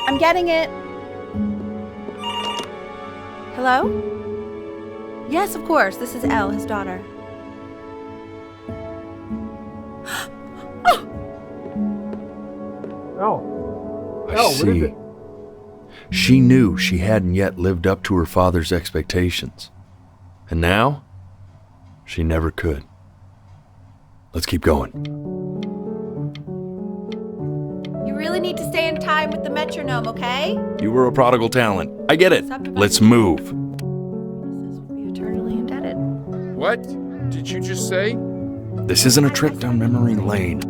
I'm getting it. Hello? Yes, of course. This is Elle, his daughter. I see. She knew she hadn't yet lived up to her father's expectations. And now, she never could. Let's keep going. You really need to stay in time with the metronome, okay? You were a prodigal talent. I get it. Let's move. Be eternally indebted. What did you just say? This isn't a trip down memory lane.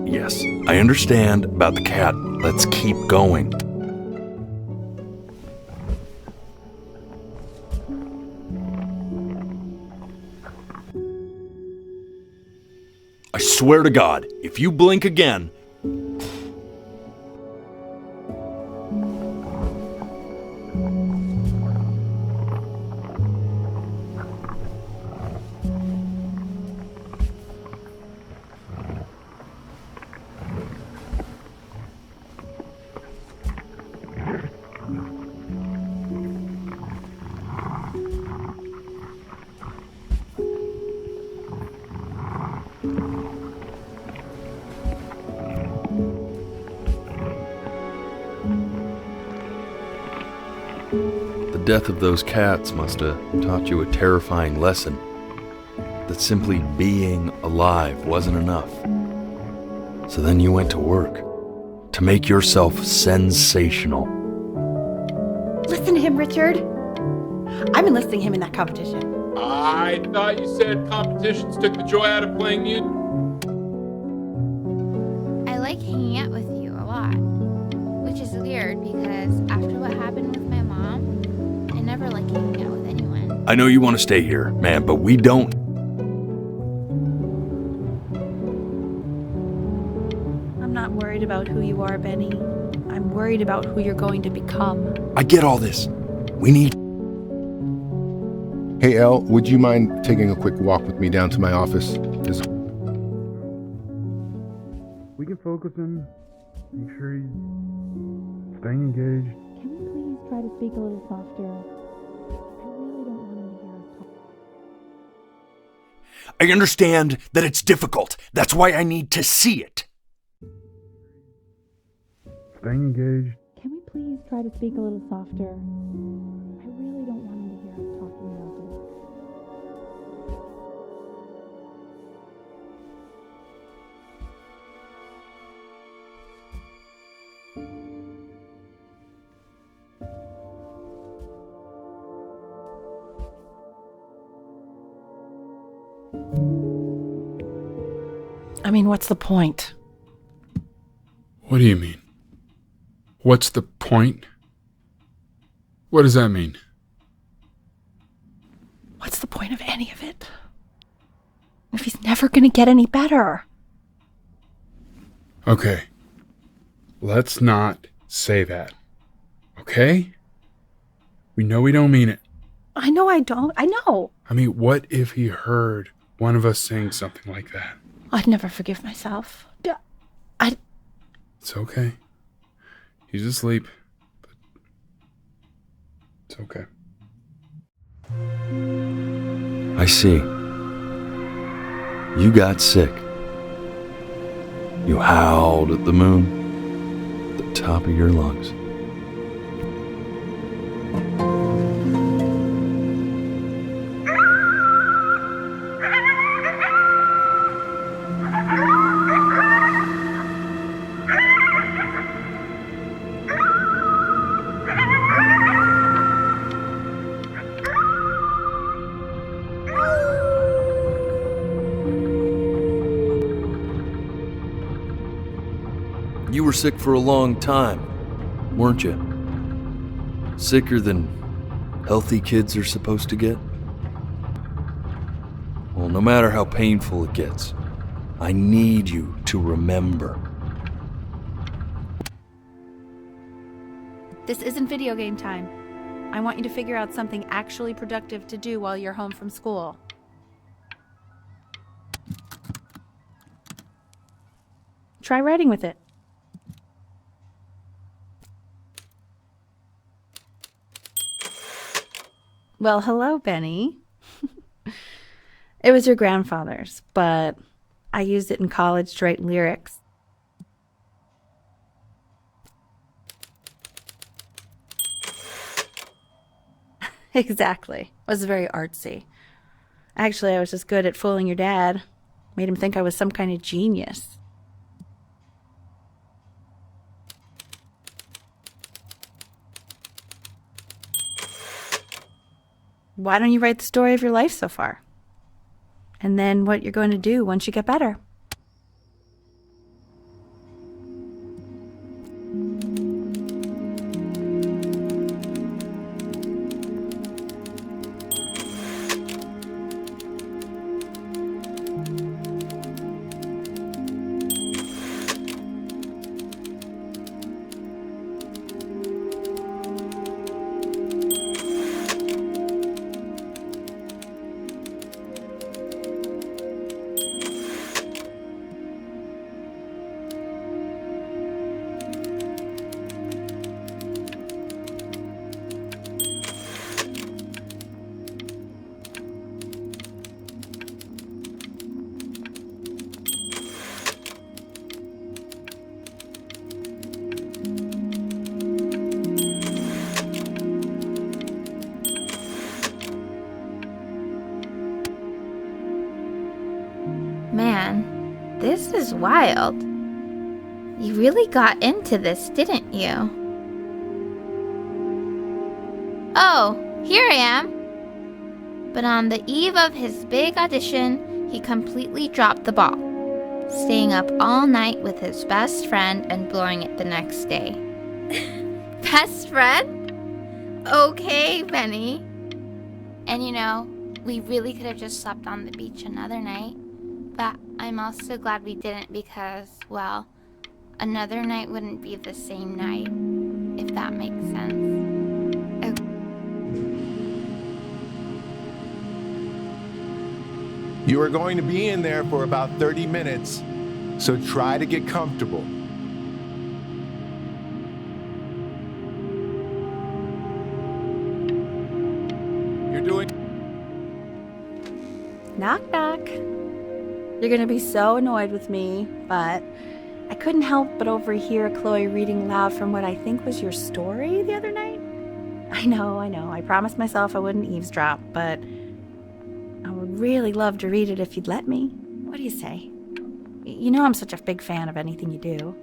Yes, I understand about the cat. Let's keep going. I swear to God, if you blink again... death of those cats must have taught you a terrifying lesson. That simply being alive wasn't enough. So then you went to work to make yourself sensational. Listen to him, Richard. I'm enlisting him in that competition. I thought you said competitions took the joy out of playing music. I like hanging out with you a lot, which is weird because after what happened with my mom, I never like hanging out with anyone. I know you want to stay here, man, but we don't. I'm not worried about who you are, Benny. I'm worried about who you're going to become. I get all this. We need... Hey, Elle, would you mind taking a quick walk with me down to my office? We can focus him. Make sure he's staying engaged. Can we please try to speak a little softer? I really don't want him to hear us talk. I understand that it's difficult. That's why I need to see it. Staying engaged. Can we please try to speak a little softer? I really don't want him to hear us talking about this. I mean, what's the point? What do you mean? What's the point? What does that mean? What's the point of any of it? If he's never going to get any better. Okay. Let's not say that. Okay? We know we don't mean it. I know I don't. I know. I mean, what if he heard one of us saying something like that? I'd never forgive myself. It's okay. He's asleep. But it's okay. I see. You got sick. You howled at the moon, at the top of your lungs. You were sick for a long time, weren't you? Sicker than healthy kids are supposed to get? Well, no matter how painful it gets, I need you to remember. This isn't video game time. I want you to figure out something actually productive to do while you're home from school. Try writing with it. Well, hello, Benny. It was your grandfather's, but I used it in college to write lyrics. Exactly. It was very artsy. Actually, I was just good at fooling your dad. Made him think I was some kind of genius. Why don't you write the story of your life so far? And then what you're going to do once you get better. man, this is wild. You really got into this, didn't you? Oh, here I am. But on the eve of his big audition, he completely dropped the ball, staying up all night with his best friend and blowing it the next day. Best friend? Okay, Benny. And you know, we really could have just slept on the beach another night, but I'm also glad we didn't because, well, another night wouldn't be the same night, if that makes sense. Okay. You are going to be in there for about 30 minutes, so try to get comfortable. You're doing... Knock, knock. You're gonna be so annoyed with me, but I couldn't help but overhear Chloe reading loud from what I think was your story the other night. I know. I promised myself I wouldn't eavesdrop, but I would really love to read it if you'd let me. What do you say? You know I'm such a big fan of anything you do.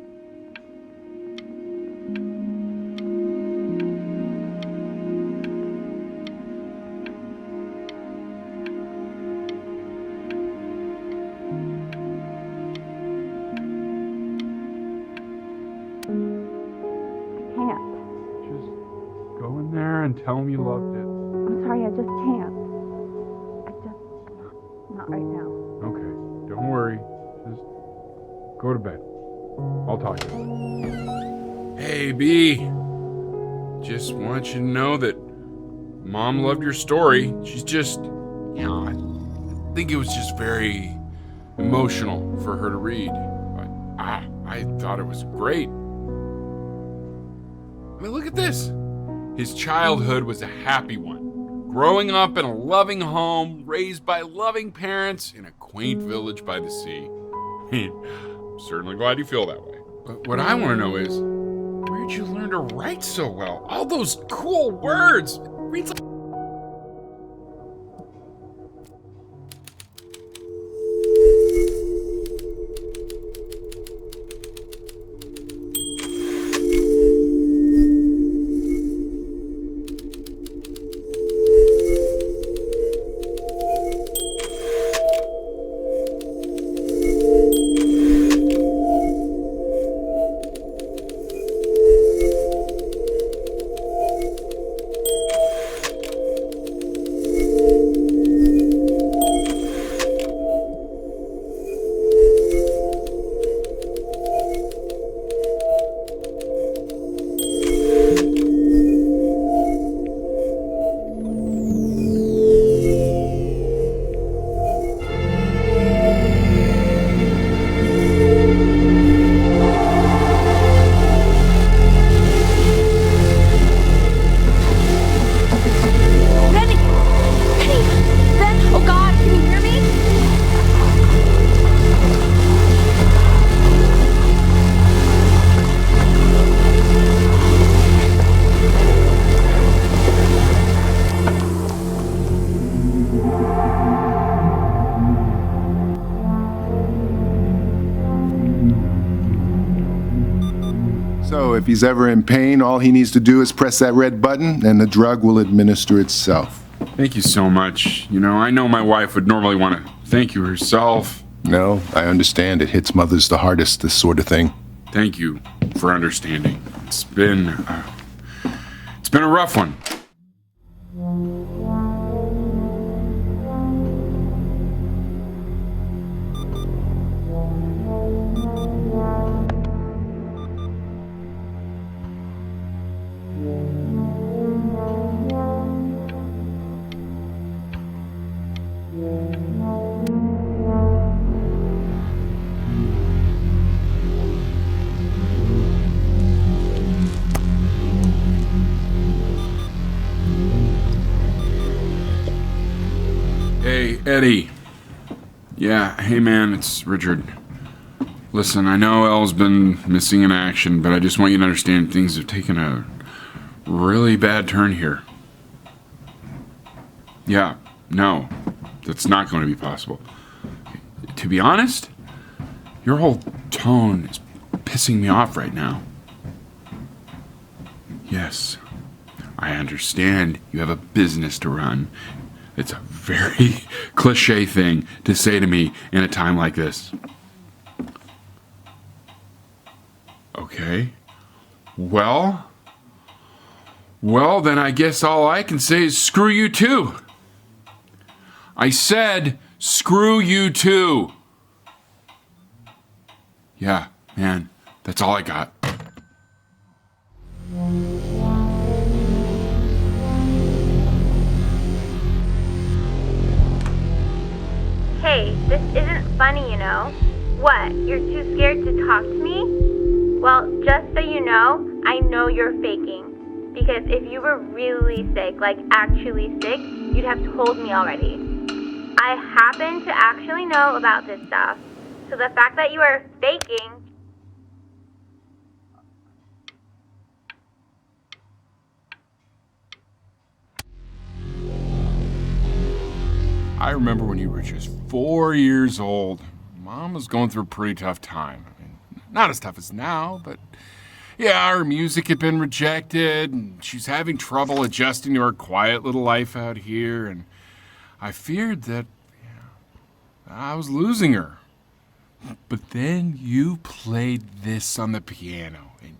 And tell him you loved it. I'm sorry, I just can't. Not right now. Okay, don't worry. Just go to bed. I'll talk to you. Hey, B. Just want you to know that Mom loved your story. She's just, I think it was just very emotional for her to read. But I thought it was great. I mean, look at this. His childhood was a happy one. Growing up in a loving home, raised by loving parents in a quaint village by the sea. I'm certainly glad you feel that way. But what I want to know is, where'd you learn to write so well? All those cool words. Reads like... So if he's ever in pain, all he needs to do is press that red button and the drug will administer itself. Thank you so much. You know, I know my wife would normally want to thank you herself. No, I understand. It hits mothers the hardest, this sort of thing. Thank you for understanding. It's been a rough one. Hey, Eddie. Yeah, hey man, it's Richard. Listen, I know Elle's been missing in action, but I just want you to understand things have taken a really bad turn here. Yeah, no, that's not going to be possible. To be honest, your whole tone is pissing me off right now. Yes, I understand you have a business to run. It's a very cliche thing to say to me in a time like this. Okay. Well, then I guess all I can say is screw you too. I said screw you too. Yeah, man, that's all I got. Hey, this isn't funny, you know. What, you're too scared to talk to me? Well, just so you know you're faking. Because if you were really sick, like actually sick, you'd have told me already. I happen to actually know about this stuff. So the fact that you are faking... I remember when you were just 4 years old. Mom was going through a pretty tough time. I mean, not as tough as now, but yeah, her music had been rejected, and she's having trouble adjusting to her quiet little life out here, and I feared that I was losing her. But then you played this on the piano, and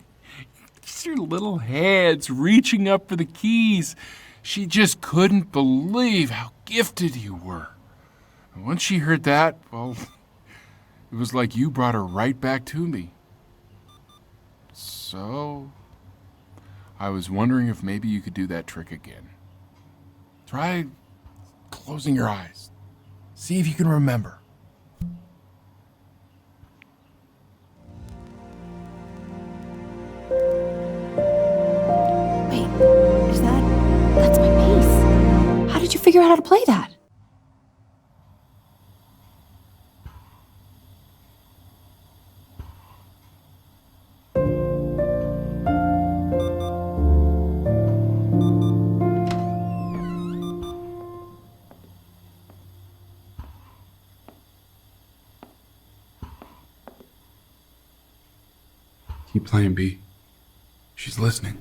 just your little hands reaching up for the keys. She just couldn't believe how gifted you were. And once she heard that, well, it was like you brought her right back to me. So, I was wondering if maybe you could do that trick again. Try closing your eyes. See if you can remember. Wait, that's my piece. How did you figure out how to play that? Keep playing, B. She's listening.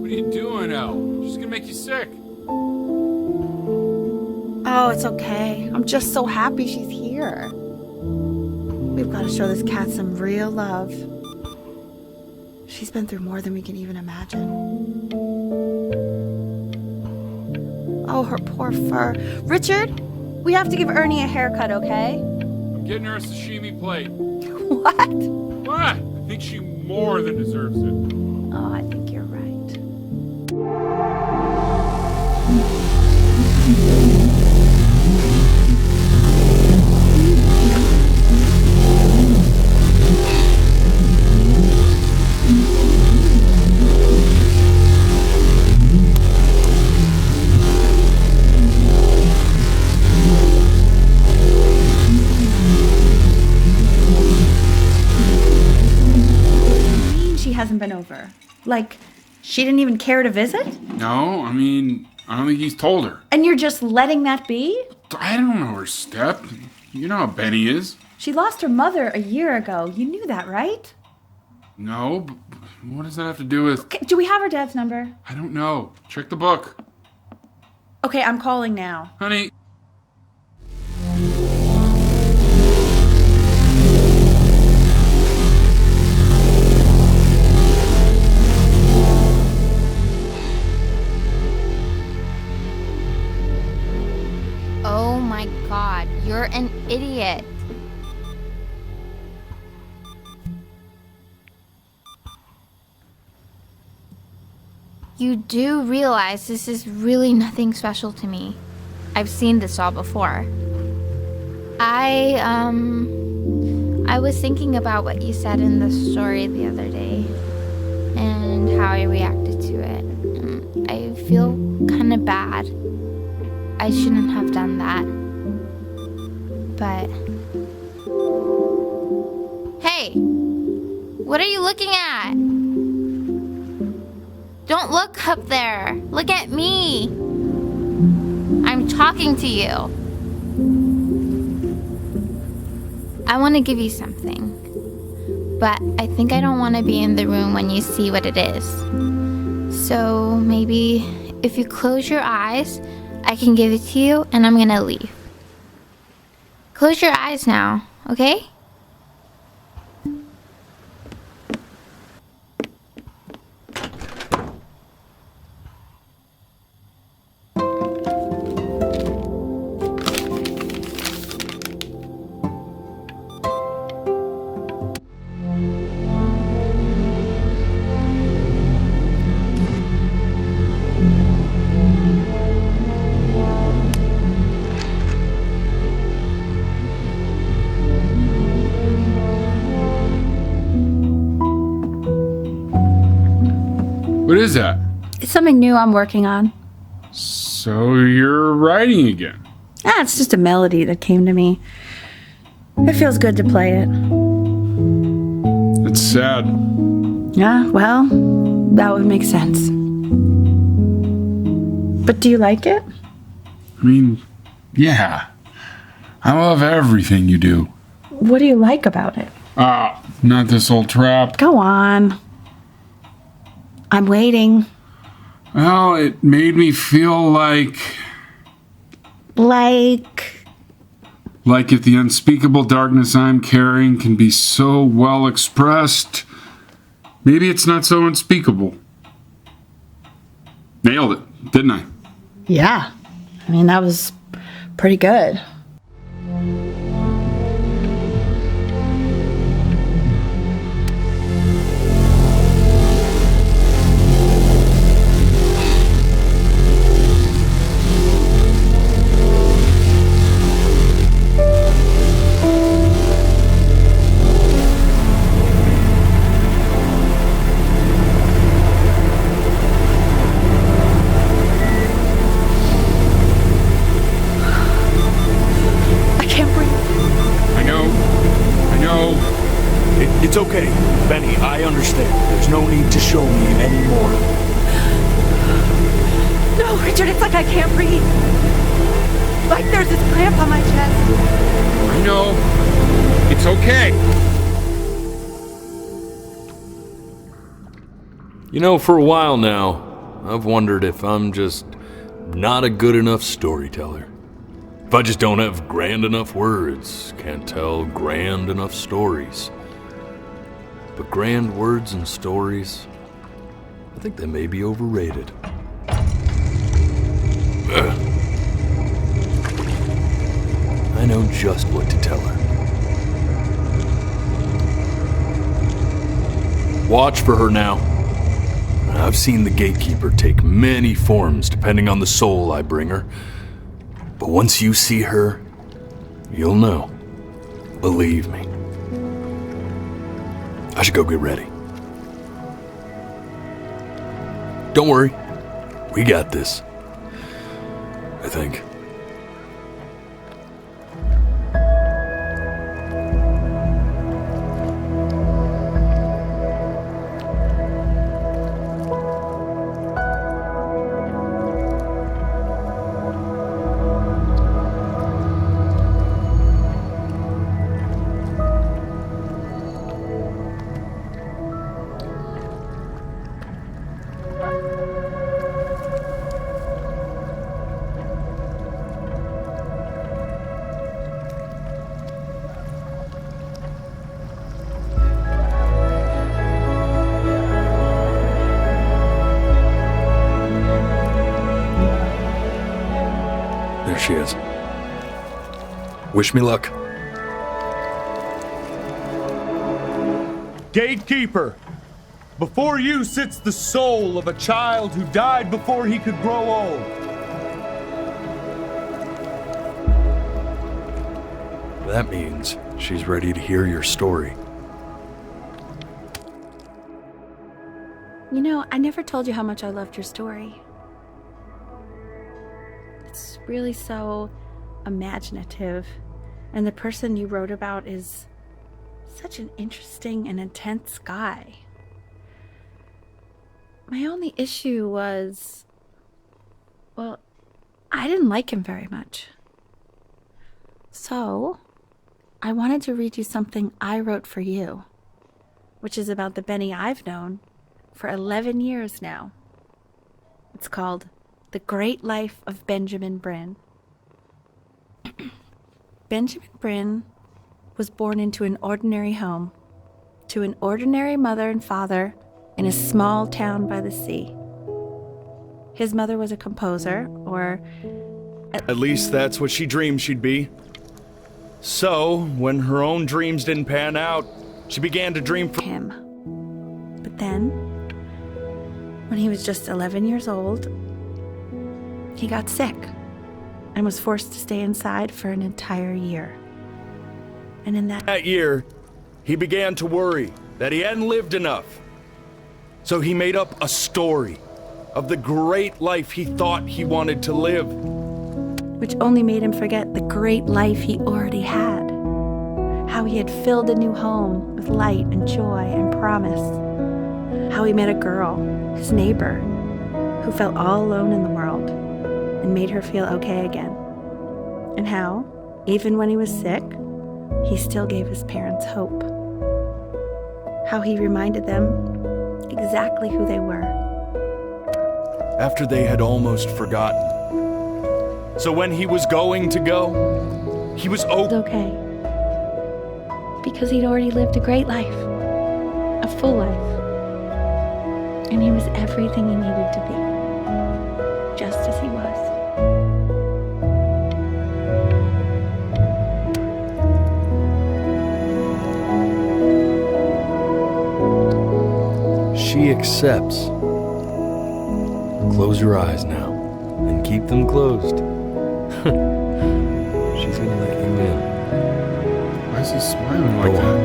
What are you doing, Elle? She's gonna make you sick. Oh, it's okay. I'm just so happy she's here. We've got to show this cat some real love. She's been through more than we can even imagine. Oh, her poor fur. Richard, we have to give Ernie a haircut, okay? I'm getting her a sashimi plate. What? What? I think she more than deserves it. Oh, I think you're right. Hasn't been over. Like, she didn't even care to visit? No, I mean, I don't think he's told her. And you're just letting that be? I don't know her step. You know how Benny is. She lost her mother a year ago. You knew that, right? No, but what does that have to do with... Okay, do we have her dad's number? I don't know. Check the book. Okay, I'm calling now. Honey... god, you're an idiot. You do realize this is really nothing special to me. I've seen this all before. I was thinking about what you said in the story the other day and how I reacted to it. I feel kind of bad. I shouldn't have done that. But... Hey! What are you looking at? Don't look up there. Look at me. I'm talking to you. I want to give you something. But I think I don't want to be in the room when you see what it is. So maybe if you close your eyes, I can give it to you and I'm gonna leave. Close your eyes now, okay? What is that? It's something new I'm working on. So you're writing again? It's just a melody that came to me. It feels good to play it. It's sad. Yeah, well, that would make sense. But do you like it? I mean, yeah. I love everything you do. What do you like about it? Not this old trap. Go on. I'm waiting. Well, it made me feel like if the unspeakable darkness I'm carrying can be so well expressed, maybe it's not so unspeakable. Nailed it, didn't I? Yeah. I mean, that was pretty good. It's okay, Benny, I understand. There's no need to show me anymore. No, Richard, it's like I can't breathe. Like there's this cramp on my chest. I know. It's okay. You know, for a while now, I've wondered if I'm just not a good enough storyteller. If I just don't have grand enough words, can't tell grand enough stories. But grand words and stories, I think they may be overrated. I know just what to tell her. Watch for her now. I've seen the gatekeeper take many forms depending on the soul I bring her. But once you see her, you'll know. Believe me. I should go get ready. Don't worry. We got this. I think. There she is. Wish me luck. Gatekeeper, before you sits the soul of a child who died before he could grow old. That means she's ready to hear your story. You know, I never told you how much I loved your story. It's really so imaginative, and the person you wrote about is such an interesting and intense guy. My only issue was, well, I didn't like him very much. So, I wanted to read you something I wrote for you, which is about the Benny I've known for 11 years now. It's called The Great Life of Benjamin Bryn. Benjamin Bryn was born into an ordinary home, to an ordinary mother and father in a small town by the sea. His mother was a composer, or at least that's what she dreamed she'd be. So, when her own dreams didn't pan out, she began to dream for him. But then, when he was just 11 years old, he got sick and was forced to stay inside for an entire year. And in that year, he began to worry that he hadn't lived enough. So he made up a story of the great life he thought he wanted to live, which only made him forget the great life he already had. How he had filled a new home with light and joy and promise. How he met a girl, his neighbor, who felt all alone in the world and made her feel okay again. And how, even when he was sick, he still gave his parents hope. How he reminded them exactly who they were. After they had almost forgotten. So when he was going to go, he was okay. Because he'd already lived a great life. A full life. And he was everything he needed to be. Just as he was. She accepts. Close your eyes now, and keep them closed. She's gonna let you in. Why is he smiling like that?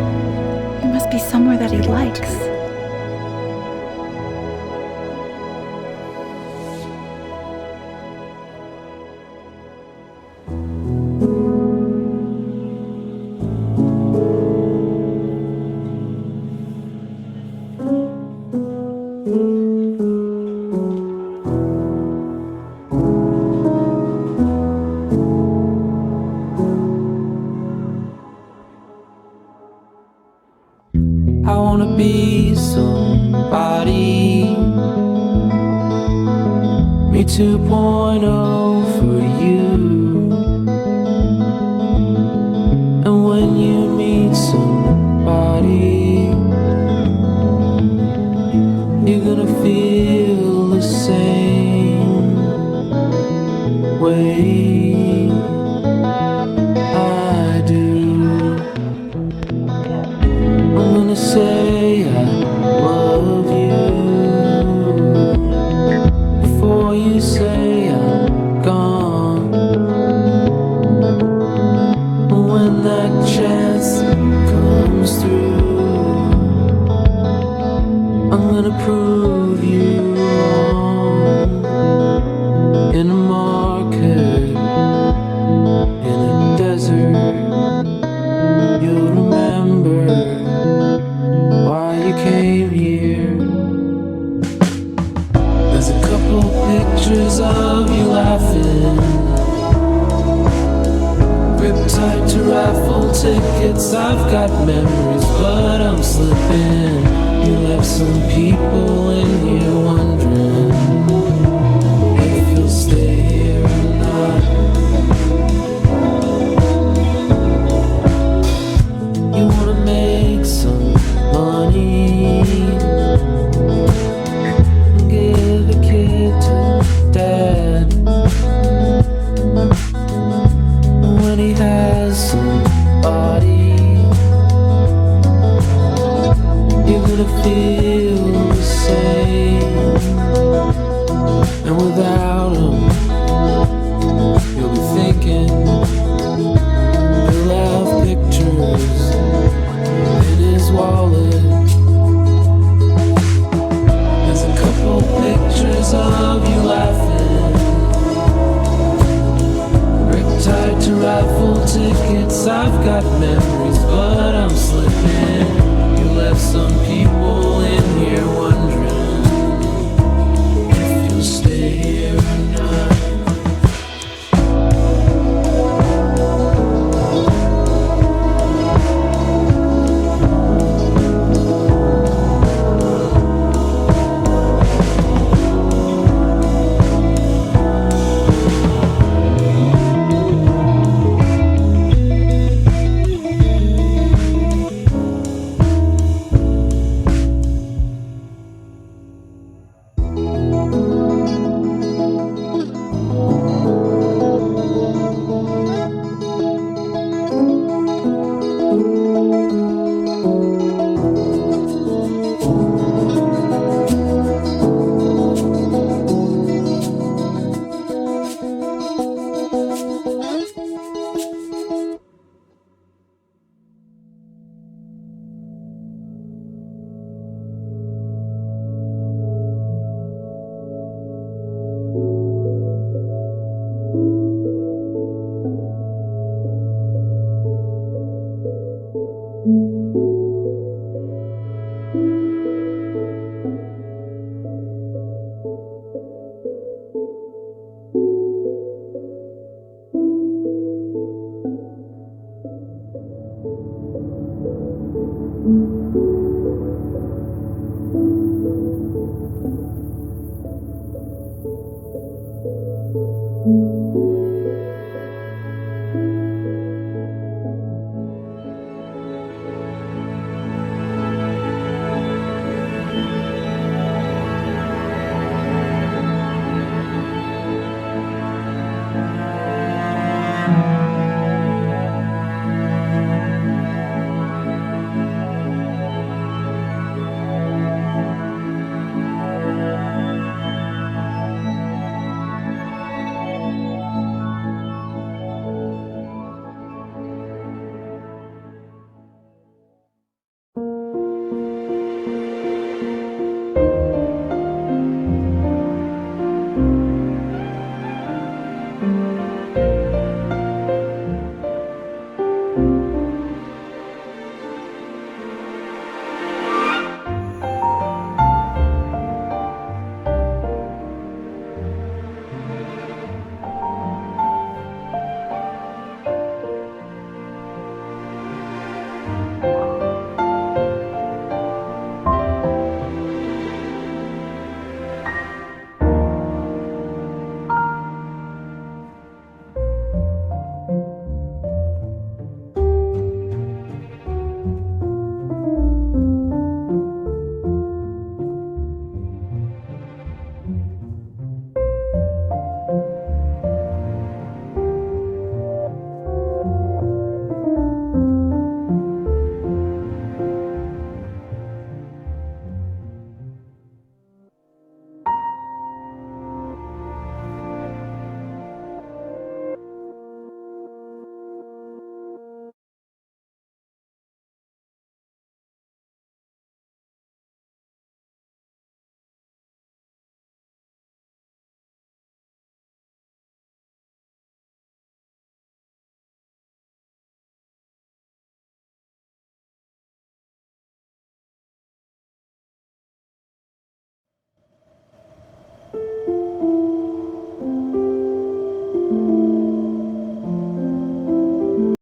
He must be somewhere that he likes. I wanna be somebody. Me 2.0 for you. And when you meet somebody, you're gonna feel the same way I do. I'm gonna say I love you before you say I'm gone. And when that chance comes through, I'm gonna prove you wrong. In a market, in a desert, you'll remember why you came here. There's a couple pictures of you laughing, gripped tight to raffle tickets. I've got memories, but I'm slipping. You left some people in here wondering if you'll stay here or not. You wanna make some money, give a kid to dad. When he has tickets, I've got memories, but I'm slipping. You left some people in here wondering if you'll stay here or not.